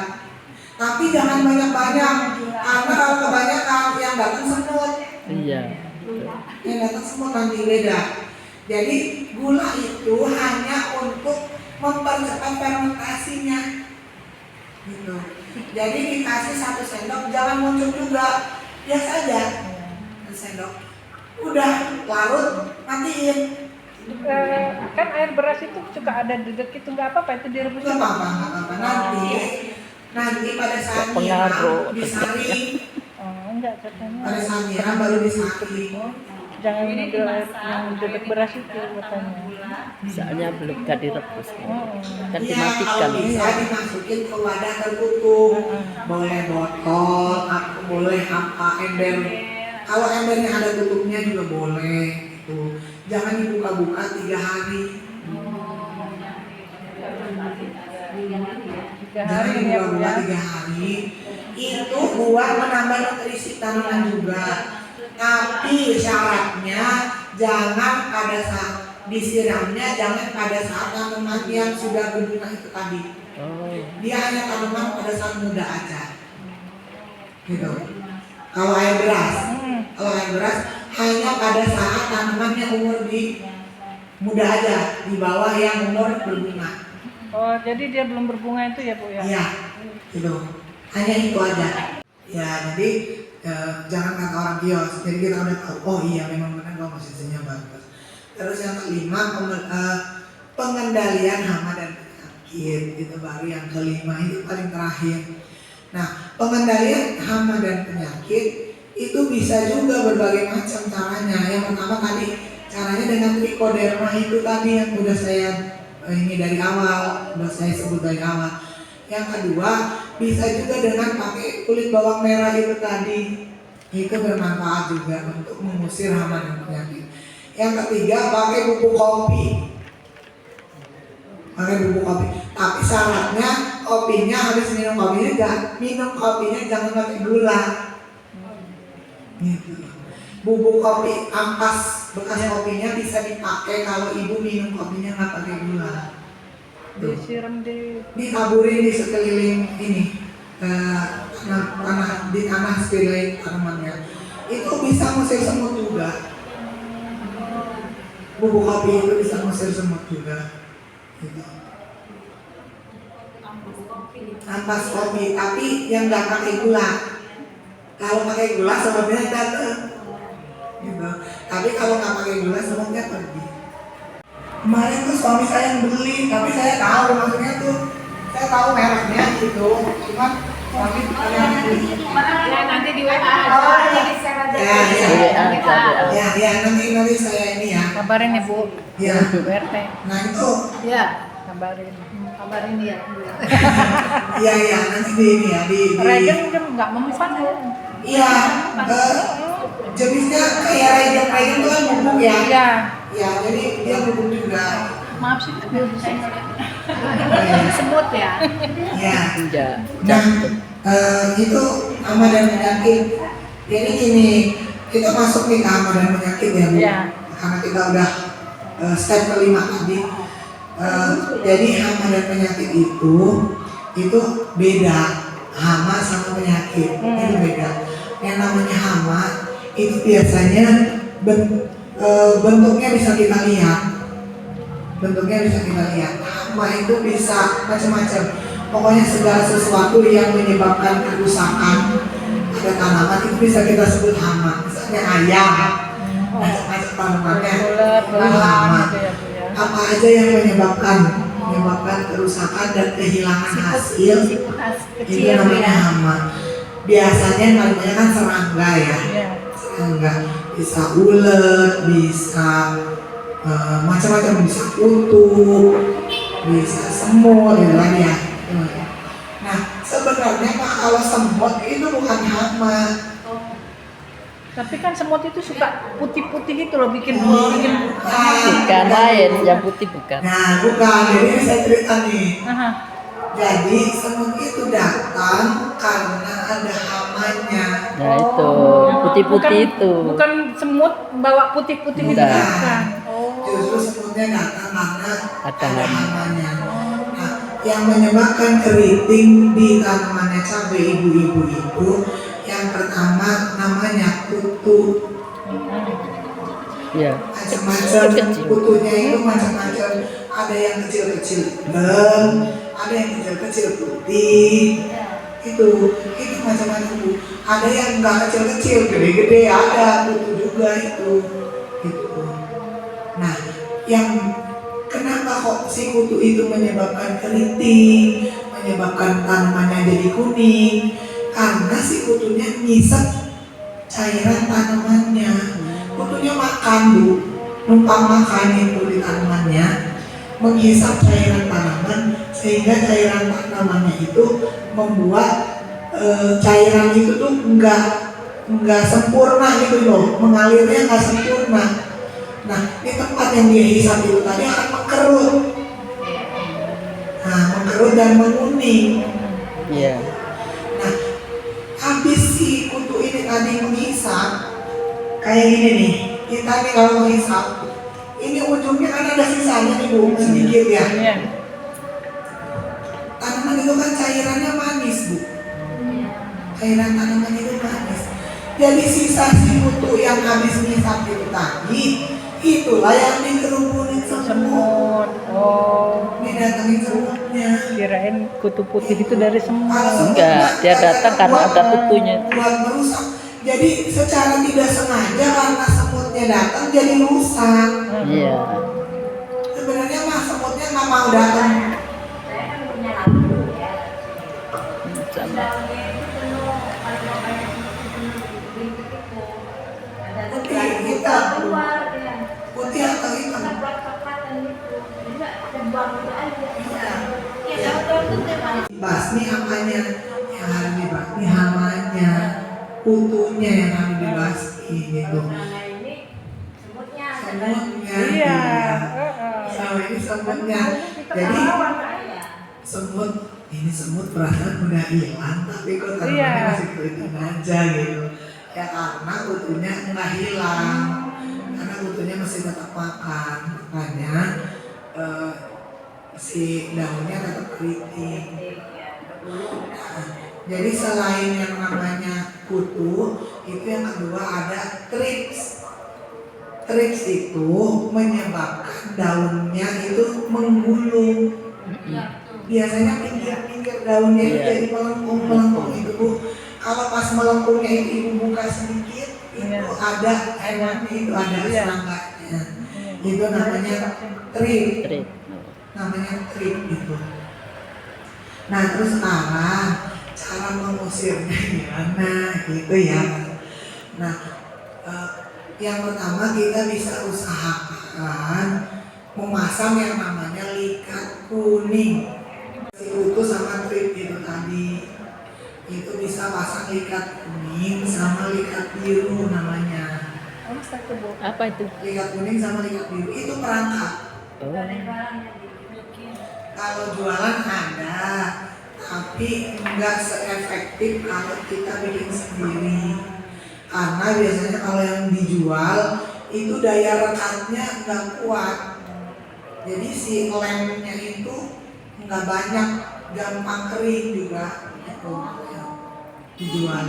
[SPEAKER 6] Tapi jangan banyak-banyak, karena kalau kebanyakan yang datang semut.
[SPEAKER 1] Iya.
[SPEAKER 6] Yang datang semut nanti beda. Jadi gula itu hanya untuk mempercepat fermentasinya, gitu. Jadi dikasih 1 sendok, jangan muncul juga, biasa aja 1 sendok. Udah larut, matiin.
[SPEAKER 8] Kan air beras itu suka ada dedek itu, nggak apa-apa itu direbus.
[SPEAKER 6] Nggak apa-apa. Nanti pada saat
[SPEAKER 1] Pengaruh.
[SPEAKER 6] nyiram disaring,
[SPEAKER 8] Enggak katanya.
[SPEAKER 6] pada saat nyiram baru disaring.
[SPEAKER 8] Jangan ambil air yang dedek beras itu katanya.
[SPEAKER 1] Soalnya belum tadi rebus. Kan
[SPEAKER 6] Ya,
[SPEAKER 1] dimatikan.
[SPEAKER 6] kalau bisa dimasukin ke wadah tertutup, boleh botol, boleh apa ember. Kalau embernya ada tutupnya juga boleh. Gitu. Jangan dibuka-buka 3 hari.
[SPEAKER 8] 3
[SPEAKER 6] Jangan
[SPEAKER 8] hari ya Bu
[SPEAKER 6] dibuka-buka
[SPEAKER 8] ya.
[SPEAKER 6] 3 hari. Itu buat menambah nutrisi tanaman juga. Tapi syaratnya jangan pada saat disiramnya, jangan pada saat tanaman yang sudah berbunga itu tadi.
[SPEAKER 1] Oh.
[SPEAKER 6] Dia hanya tanaman pada saat muda aja. Gitu. Kalau air beras hanya pada saat tanamannya umur di muda aja, di bawah yang umur berbunga.
[SPEAKER 8] Oh, jadi dia belum berbunga itu ya Bu ya?
[SPEAKER 6] Iya, gitu. Hanya itu aja. Ya, jadi jangan kata orang kios. Jadi kita udah tahu, oh iya memang benar komposisinya bagus. Terus yang kelima, pengendalian hama dan penyakit. Itu baru yang kelima, itu paling terakhir. Nah, pengendalian hama dan penyakit itu bisa juga berbagai macam caranya. Yang pertama tadi caranya dengan trichoderma itu tadi yang udah saya ini dari awal, udah saya sebut dari awal. Yang kedua bisa juga dengan pakai kulit bawang merah itu tadi, itu bermanfaat juga untuk mengusir hama dan penyakit. Yang ketiga pakai bubuk kopi. Tapi syaratnya kopinya habis minum kopinya jangan pakai gula. Gitu. Bubuk kopi ampas bekas kopinya bisa dipakai kalau ibu minum kopinya nggak pakai gula.
[SPEAKER 8] Disiram
[SPEAKER 6] Ditaburin di sekeliling ini tanah sekeliling tanamannya. Itu bisa ngusir semut juga. Bubuk kopi itu bisa ngusir semut juga. Gitu. Ampas kopi, tapi yang nggak pakai gula. Kalau pakai gula semutnya datang. Gitu. Tapi kalau nggak pakai gula semutnya pergi. Kemarin tuh suami saya yang beli, tapi saya tahu maksudnya tuh, saya tahu mereknya gitu. Cuman suami saya yang beli.
[SPEAKER 7] Ya nanti di WA.
[SPEAKER 6] Oh,
[SPEAKER 7] Jadi share aja.
[SPEAKER 6] Ya, nanti saya ini ya.
[SPEAKER 8] kabarin Ibu.
[SPEAKER 6] Ya.
[SPEAKER 8] Bu RT.
[SPEAKER 6] Nah itu
[SPEAKER 7] Ya. Kabarin ya.
[SPEAKER 6] Iya nanti di ini ya di
[SPEAKER 8] Regen kan nggak mempan ya.
[SPEAKER 6] iya jenisnya kayak regen itu kan bubuk ya.
[SPEAKER 8] Iya.
[SPEAKER 6] Ya jadi dia bubuk juga.
[SPEAKER 8] Maaf sih.
[SPEAKER 7] Semut ya.
[SPEAKER 6] Ya.
[SPEAKER 1] Enggak.
[SPEAKER 6] Nah itu hama dan penyakit. Jadi gini kita masuk nih ke hama dan penyakit ya Bu.
[SPEAKER 8] Iya.
[SPEAKER 6] Karena kita udah step kelima tadi. Jadi hama dan penyakit itu beda. Hama sama penyakit itu beda. Yang namanya hama itu biasanya bentuknya bisa kita lihat. Hama itu bisa macam-macam. Pokoknya segala sesuatu yang menyebabkan kerusakan pada tanaman itu bisa kita sebut hama. Misalnya ayam, macam-macam tanamannya itu hama. Apa aja yang menyebabkan kerusakan dan kehilangan hasil itu namanya hama. Biasanya namanya kan serangga ya. Serangga bisa ulet, bisa macam-macam, bisa kutu, bisa semut gitu kan ya. Nah sebenarnya kalau semut itu bukan hama.
[SPEAKER 8] Tapi kan semut itu suka putih-putih itu loh bikin
[SPEAKER 1] Bukan lain, yang putih bukan.
[SPEAKER 6] Nah bukan, jadi ini saya cerita nih.
[SPEAKER 8] Aha.
[SPEAKER 6] Jadi semut itu datang karena ada hamanya.
[SPEAKER 1] Nah itu, putih-putih itu.
[SPEAKER 8] Bukan semut bawa putih-putih itu
[SPEAKER 1] Enggak.
[SPEAKER 8] bukan.
[SPEAKER 6] Justru semutnya datang karena
[SPEAKER 1] Ada
[SPEAKER 6] ada hamanya. Nah, yang menyebabkan keriting di tanamannya cabai ibu-ibu itu yang pertama namanya kutu.
[SPEAKER 1] Ya.
[SPEAKER 6] Macam-macam kutunya itu macam-macam. Ada yang kecil-kecil hitam, ada yang kecil-kecil putih. Itu macam-macam Bu. Ada yang enggak kecil-kecil, gede-gede ada kutu juga itu. Gitu. Nah, yang kenapa kok si kutu itu menyebabkan keriting, menyebabkan tanamannya jadi kuning? Karena si kutunya ngisep cairan tanamannya. Kutunya makan Bu, numpang makan itu di tanamannya, menghisap cairan tanaman sehingga cairan tanamannya itu membuat cairan itu tuh enggak sempurna gitu loh, mengalirnya enggak sempurna. Nah di tempat yang dia hisap itu tadi akan mengkerut. Nah mengkerut dan menguning.
[SPEAKER 1] Iya.
[SPEAKER 6] Nah habis si kutu ini tadi menghisap kayak gini nih, kita nih kalau menghisap ini ujungnya kan ada sisanya nih Bu, sedikit ya.
[SPEAKER 8] Iya.
[SPEAKER 6] Tanaman itu kan cairannya manis Bu. Cairan tanaman itu manis. Jadi sisa si kutu yang habis menghisap itu tadi, itulah yang dikerubunin semut.
[SPEAKER 8] Semut. Oh.
[SPEAKER 6] Didatengin semutnya.
[SPEAKER 8] Kirain kutu putih itu dari semut.
[SPEAKER 6] Kalau semut
[SPEAKER 1] Enggak, dia datang karena ada kutunya.
[SPEAKER 6] Buat merusak. Jadi secara tidak sengaja karena semutnya datang jadi rusak.
[SPEAKER 1] Iya.
[SPEAKER 6] Sebenarnya mah semutnya nggak mau datang.
[SPEAKER 1] Sama.
[SPEAKER 6] Putih hitam. Putih atau hitam? Basmi hamanya yang harus dibahas, ini hamanya, kutunya yang harus dibahas gitu. Semutnya.
[SPEAKER 8] Iya.
[SPEAKER 6] Sama ini semutnya. Jadi semut ini semut perasaan udah hilang tapi kok tanamannya masih kelihatan aja gitu. Ya karena kutunya nggak hilang, karena kutunya masih tetap makan, makanya si daunnya tetap keriting. Nah, jadi selain yang namanya kutu, itu yang kedua ada thrips. Thrips itu menyebabkan daunnya itu menggulung. Biasanya pinggir-pinggir daunnya itu jadi melengkung itu Bu. Kalau pas melengkungnya itu ibu buka sedikit, itu ada hewannya, itu ada serangganya. Itu namanya thrip. Namanya thrip itu. Nah terus sekarang cara mengusirnya gimana gitu ya. Nah yang pertama kita bisa usahakan memasang yang namanya likat kuning. Itu sama trip itu tadi. Itu bisa pasang likat kuning sama likat biru namanya.
[SPEAKER 1] Apa itu?
[SPEAKER 6] Likat kuning sama likat biru itu perangkap.
[SPEAKER 1] Oh.
[SPEAKER 6] Kalau jualan ada, tapi nggak seefektif kalau kita bikin sendiri. Karena biasanya kalau yang dijual itu daya rekatnya nggak kuat. Jadi si lemnya itu nggak banyak, gampang kering juga gitu yang dijual.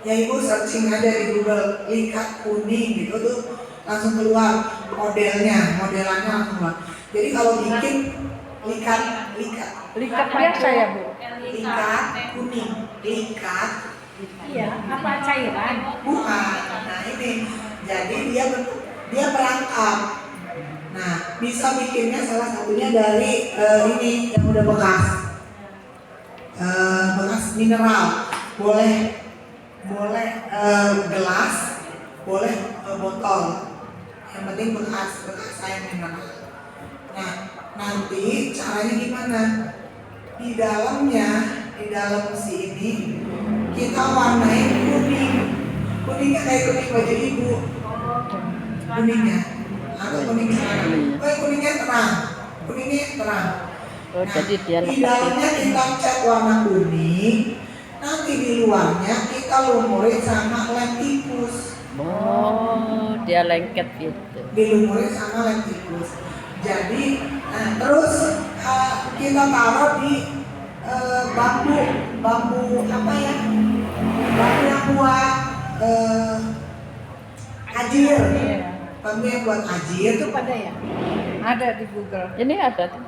[SPEAKER 6] Ya ibu searching aja di Google likat kuning gitu tuh langsung keluar modelannya langsung keluar. Jadi kalau bikin likat
[SPEAKER 8] Likat biasa ya Bu?
[SPEAKER 6] likat kuning, likat
[SPEAKER 7] Iya, apa cairan?
[SPEAKER 6] bukan. Nah ini, jadi dia perangkap. Nah bisa bikinnya salah satunya dari ini yang udah bekas mineral, boleh gelas, boleh botol. Yang penting bekas saya mineral. Nah nanti caranya gimana? Di dalam si ini kita warnain kuningnya kayak kuning baju ibu, kuningnya atau kuning celana. Kuningnya terang.
[SPEAKER 1] Oh, jadi dia
[SPEAKER 6] Di dalamnya kita cat warna kuning, nanti di luarnya kita lumurin sama lem tikus.
[SPEAKER 1] Oh, dia lengket gitu.
[SPEAKER 6] Dilumurin sama lem tikus. Jadi terus kita taruh di bambu apa ya? Bambu yang buat ajir. Bambu yang buat ajir.
[SPEAKER 8] Itu pada ya? Ada di Google.
[SPEAKER 1] Ini ada tuh.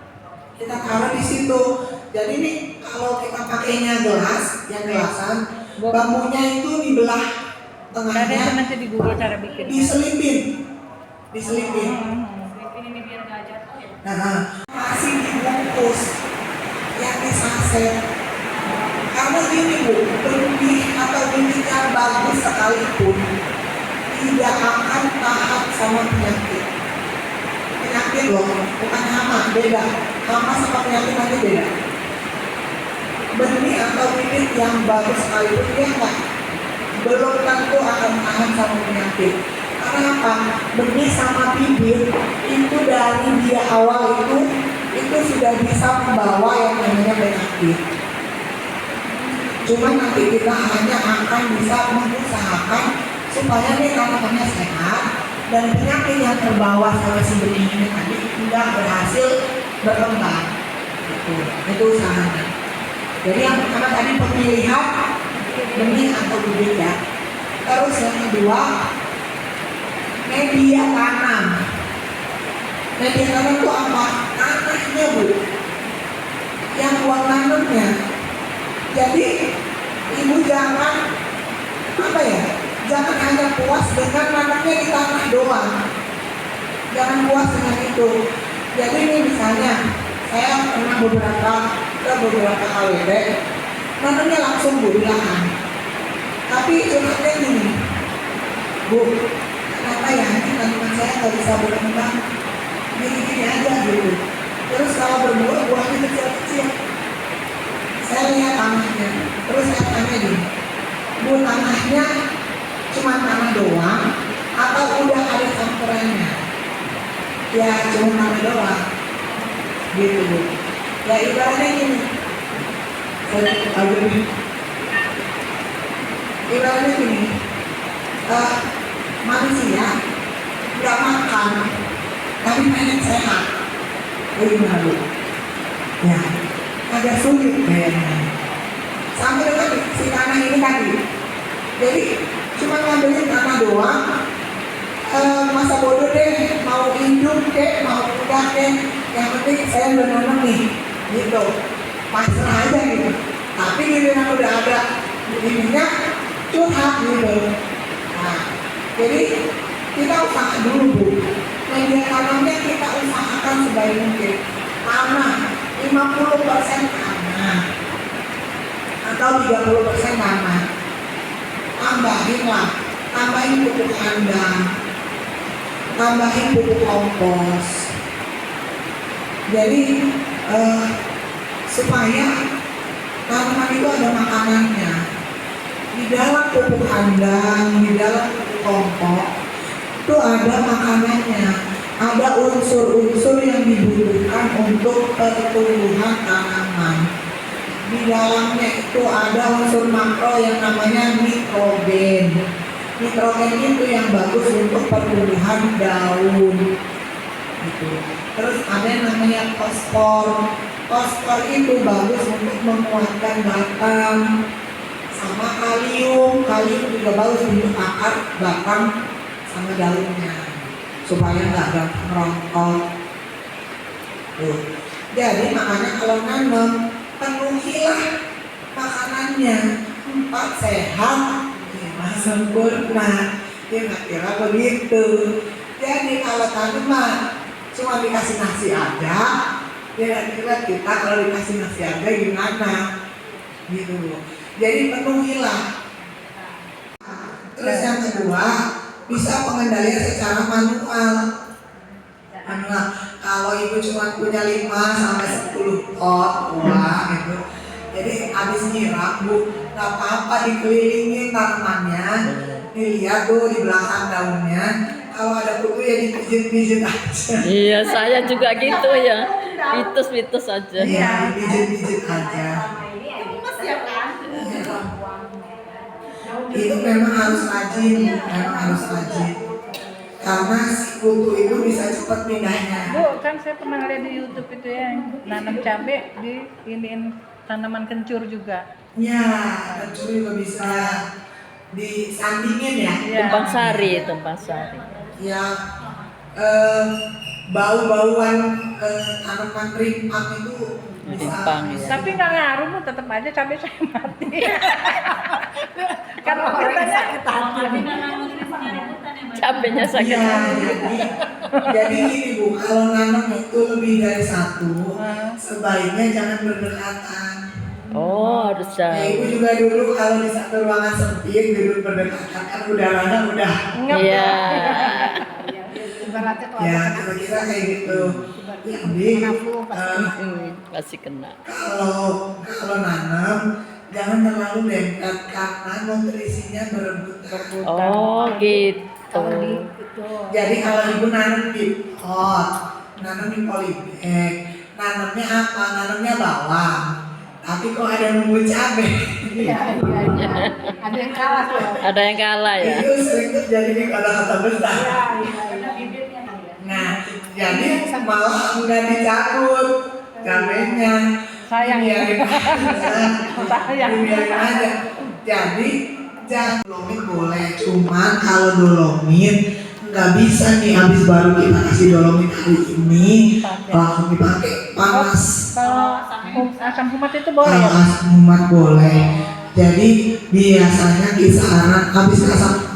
[SPEAKER 6] Kita taruh di situ. Jadi nih kalau kita pakainya gelas, yang gelasan, bambunya itu dibelah
[SPEAKER 8] Ada itu
[SPEAKER 6] tengahnya,
[SPEAKER 8] nanti di Google cara bikin.
[SPEAKER 6] diselipin.
[SPEAKER 7] Ini biar nggak jatuh ya.
[SPEAKER 6] Nah, masih dibungkus yang di saset. Karena gini bu, benih atau bibitnya bagus sekalipun tidak akan tahan sama penyakit. Penyakit loh, bukan hama, beda. Hama sama penyakit nanti beda. Benih atau bibit yang bagus sekalipun dia belum tentu akan tahan sama penyakit. Karena apa? Benih sama bibit itu dari dia awal itu sudah bisa membawa yang namanya penyakit. Cuma nanti kita hanya akan bisa mengusahakan supaya nih tanamannya sehat dan penyakit yang terbawa sama si benih ini tadi tidak berhasil berkembang. Itu usahanya. Jadi yang pertama tadi pemilihan benih atau bibit ya. Terus yang kedua media tanam. Media tanam itu apa? Tanahnya bu, yang buat nanamnya. Jadi ibu jangan jangan hanya puas dengan nanamnya di tanah doang. Jangan puas dengan itu. Jadi ini misalnya saya pernah beberapa KWD nanamnya langsung bu di lahan. Tapi curhatnya gini, bu, kenapa ya tanaman saya nggak bisa berkembang gini-gini aja gitu. Terus kalau berbuah buahnya kecil-kecil. Saya lihat tanahnya, terus saya tanya gini, bu tanahnya cuma tanah doang atau udah ada campurannya? Ya cuma tanah doang, gitu bu. Ya ibaratnya gini, ibaratnya gini, manusia nggak makan tapi pengen sehat, gimana bu? Ya agak sulit kayaknya. Sampai dengan si tanah ini tadi, jadi cuma ngambilin tanah doang, masa bodoh deh, mau hidup deh, mau udah deh, yang penting saya udah nanam nih, gitu, pasrah aja gitu. Tapi giliran udah ada ininya curhat gitu. Nah, jadi kita usaha dulu bu. Media tanamnya kita usahakan sebaik mungkin. Tanah 50% tanah atau 30% tanah. Tambahin pupuk kandang. tambahin pupuk kompos. Jadi supaya tanaman itu ada makanannya. Di dalam pupuk kandang, di dalam pupuk kompos itu ada makanannya, ada unsur-unsur yang dibutuhkan untuk pertumbuhan tanaman. Di dalamnya itu ada unsur makro yang namanya nitrogen. Nitrogen itu yang bagus untuk pertumbuhan daun. Gitu. Terus ada yang namanya fosfor. Fosfor itu bagus untuk menguatkan batang. Sama kalium. Kalium juga bagus untuk akar batang sama daunnya supaya nggak gampang rontok. Tuh. Jadi makanya kalau nanam penuhilah makanannya 4 sehat 5 sempurna. Kira-kira begitu. Jadi kalau tanaman cuma dikasih nasi aja, kira-kira kita kalau dikasih nasi aja gimana? Gitu. Jadi penuhilah. Terus yang kedua, bisa pengendalian secara manual. Kalau ibu cuma punya 5 sampai 10 pot buah gitu, jadi habis nyiram bu, nggak apa-apa dikelilingin tanamannya, dilihat tuh di belakang daunnya, kalau ada kutu ya dipijit-pijit aja.
[SPEAKER 1] Iya, saya juga gitu ya. Mitos-mitos aja.
[SPEAKER 6] Iya, dipijit-pijit aja. Itu memang harus rajin, karena si kutu itu bisa cepat pindahnya.
[SPEAKER 8] Bu, kan saya pernah lihat di YouTube itu ya, nanam cabai di iniin tanaman kencur juga.
[SPEAKER 6] Ya, kencur juga bisa disandingin ya.
[SPEAKER 1] Tumpang sari.
[SPEAKER 6] Ya, bau-bauan tanaman rimpang itu
[SPEAKER 1] Rimpang, ya.
[SPEAKER 8] Tapi nggak ngaruh bu, tetap aja cabai saya mati. Karena katanya
[SPEAKER 1] Cabenya sakit.
[SPEAKER 6] ya, jadi gini bu, kalau nanam itu lebih dari 1, sebaiknya jangan berdekatan.
[SPEAKER 1] Oh, harus
[SPEAKER 6] Ya, ibu
[SPEAKER 1] jauh.
[SPEAKER 6] juga dulu kalau di satu ruangan sempit duduk berdekatan kan udaranya udah
[SPEAKER 1] Iya.
[SPEAKER 7] Ibaratnya kalau
[SPEAKER 6] ya
[SPEAKER 7] ada
[SPEAKER 6] kira-kira kayak gitu. Jadi
[SPEAKER 1] Pasti kena.
[SPEAKER 6] kalau nanam jangan terlalu dekat karena nutrisinya berebutan.
[SPEAKER 1] Oh, gitu.
[SPEAKER 6] Jadi kalau ibu nanam di pot, nanam di polybag, nanamnya apa? Nanamnya bawang. Tapi kok ada nunggu cabai?
[SPEAKER 7] iya. Ada yang kalah tuh.
[SPEAKER 1] Ada yang kalah ya.
[SPEAKER 6] Itu sering terjadi di kota-kota besar. Nah, jadi malah udah dicabut cabenya.
[SPEAKER 8] sayang ya.
[SPEAKER 6] Dibiarin aja. Jadi jangan dolomit boleh, cuman kalau dolomit nggak bisa nih habis baru kita kasih dolomit hari ini langsung dipakai panas.
[SPEAKER 8] Kalau asam kumat itu boleh
[SPEAKER 6] Kalau
[SPEAKER 8] ya?
[SPEAKER 6] asam kumat boleh. Jadi biasanya kisaran habis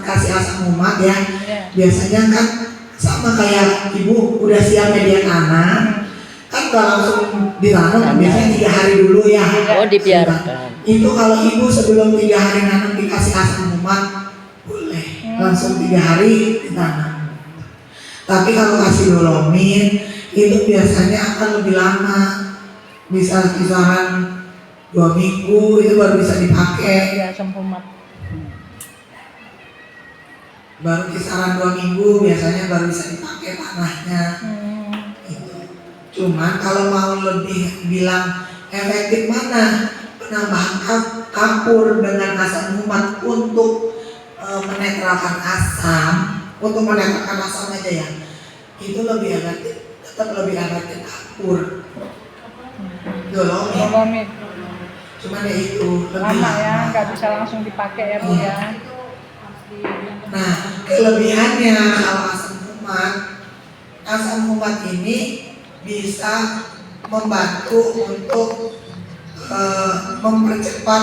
[SPEAKER 6] kasih asam kumat ya, biasanya kan sama kayak ibu udah siap media tanam, kan nggak langsung ditanam, biasanya 3 hari dulu ya.
[SPEAKER 1] Oh, dibiarkan.
[SPEAKER 6] Itu kalau ibu sebelum 3 hari nanam dikasih asam kumat boleh, langsung 3 hari ditanam. Tapi kalau kasih dolomit itu biasanya akan lebih lama, bisa kisaran 2 minggu itu baru bisa dipakai.
[SPEAKER 8] Ya, asam kumat.
[SPEAKER 6] Baru kisaran 2 minggu biasanya baru bisa dipakai tanahnya. Gitu. Cuman kalau mau lebih bilang efektif mana penambahan kapur dengan asam kumat untuk menetralkan asam, untuk menetralkan asam aja ya, itu lebih efektif, tetap lebih efektif kapur.
[SPEAKER 8] Dolomit.
[SPEAKER 6] Cuman ya itu lebih
[SPEAKER 8] Lama ya, nggak bisa langsung dipakai ya bu ya.
[SPEAKER 6] Nah, kelebihannya kalau asam kumat ini bisa membantu untuk mempercepat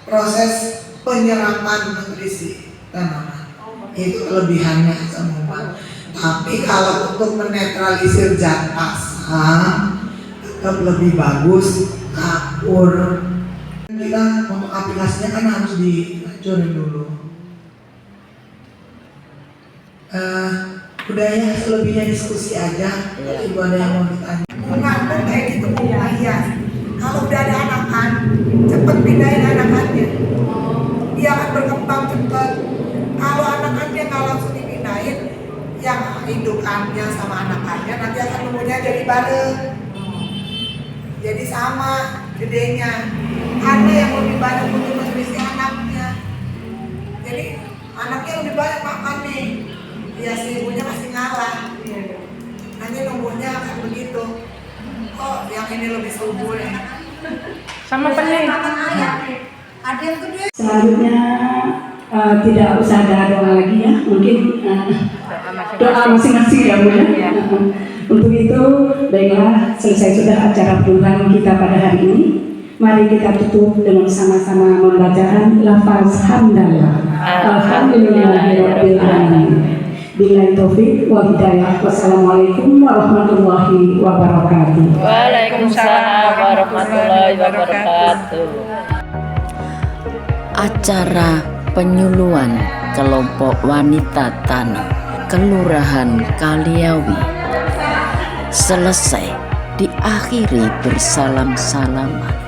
[SPEAKER 6] proses penyerapan nutrisi tanaman. Itu kelebihannya asam kumat. Tapi kalau untuk menetralisir zat asam tetap lebih bagus kapur. Kita untuk aplikasinya kan harus dihancurin dulu. Udah ya, selebihnya diskusi aja. Ibu ada yang mau ditanya. Mengaku kayak gitu Bu. Iya. Kalau udah ada anakan, cepet pindahin anakannya. Dia akan berkembang cepet. Kalau anakannya nggak langsung dipindahin, yang indukannya sama anakannya nanti akan tumbuhnya jadi bareng. Jadi sama gedenya. Ada yang lebih banyak untuk nutrisi anaknya. Jadi anaknya lebih banyak makan nih. Ya si ibunya masih ngalah. Nanti numbuhnya akan begitu. Oh, yang ini lebih subur ya.
[SPEAKER 8] Sama penyih.
[SPEAKER 2] Ada yang gede.
[SPEAKER 4] Selanjutnya tidak usah ada doa lagi ya, mungkin doa masing-masing ya Bu ya. Untuk itu, baiklah, selesai sudah acara penutupan kita pada hari ini. Mari kita tutup dengan sama-sama membacaan lafaz hamdalah. Alhamdulillahirabbil alamin. Billahi taufik wal hidayah. Wassalamualaikum warahmatullahi wabarakatuh.
[SPEAKER 1] Waalaikumsalam warahmatullahi wabarakatuh.
[SPEAKER 9] Acara penyuluhan kelompok wanita tani Kelurahan Kaliawi selesai diakhiri bersalam-salaman.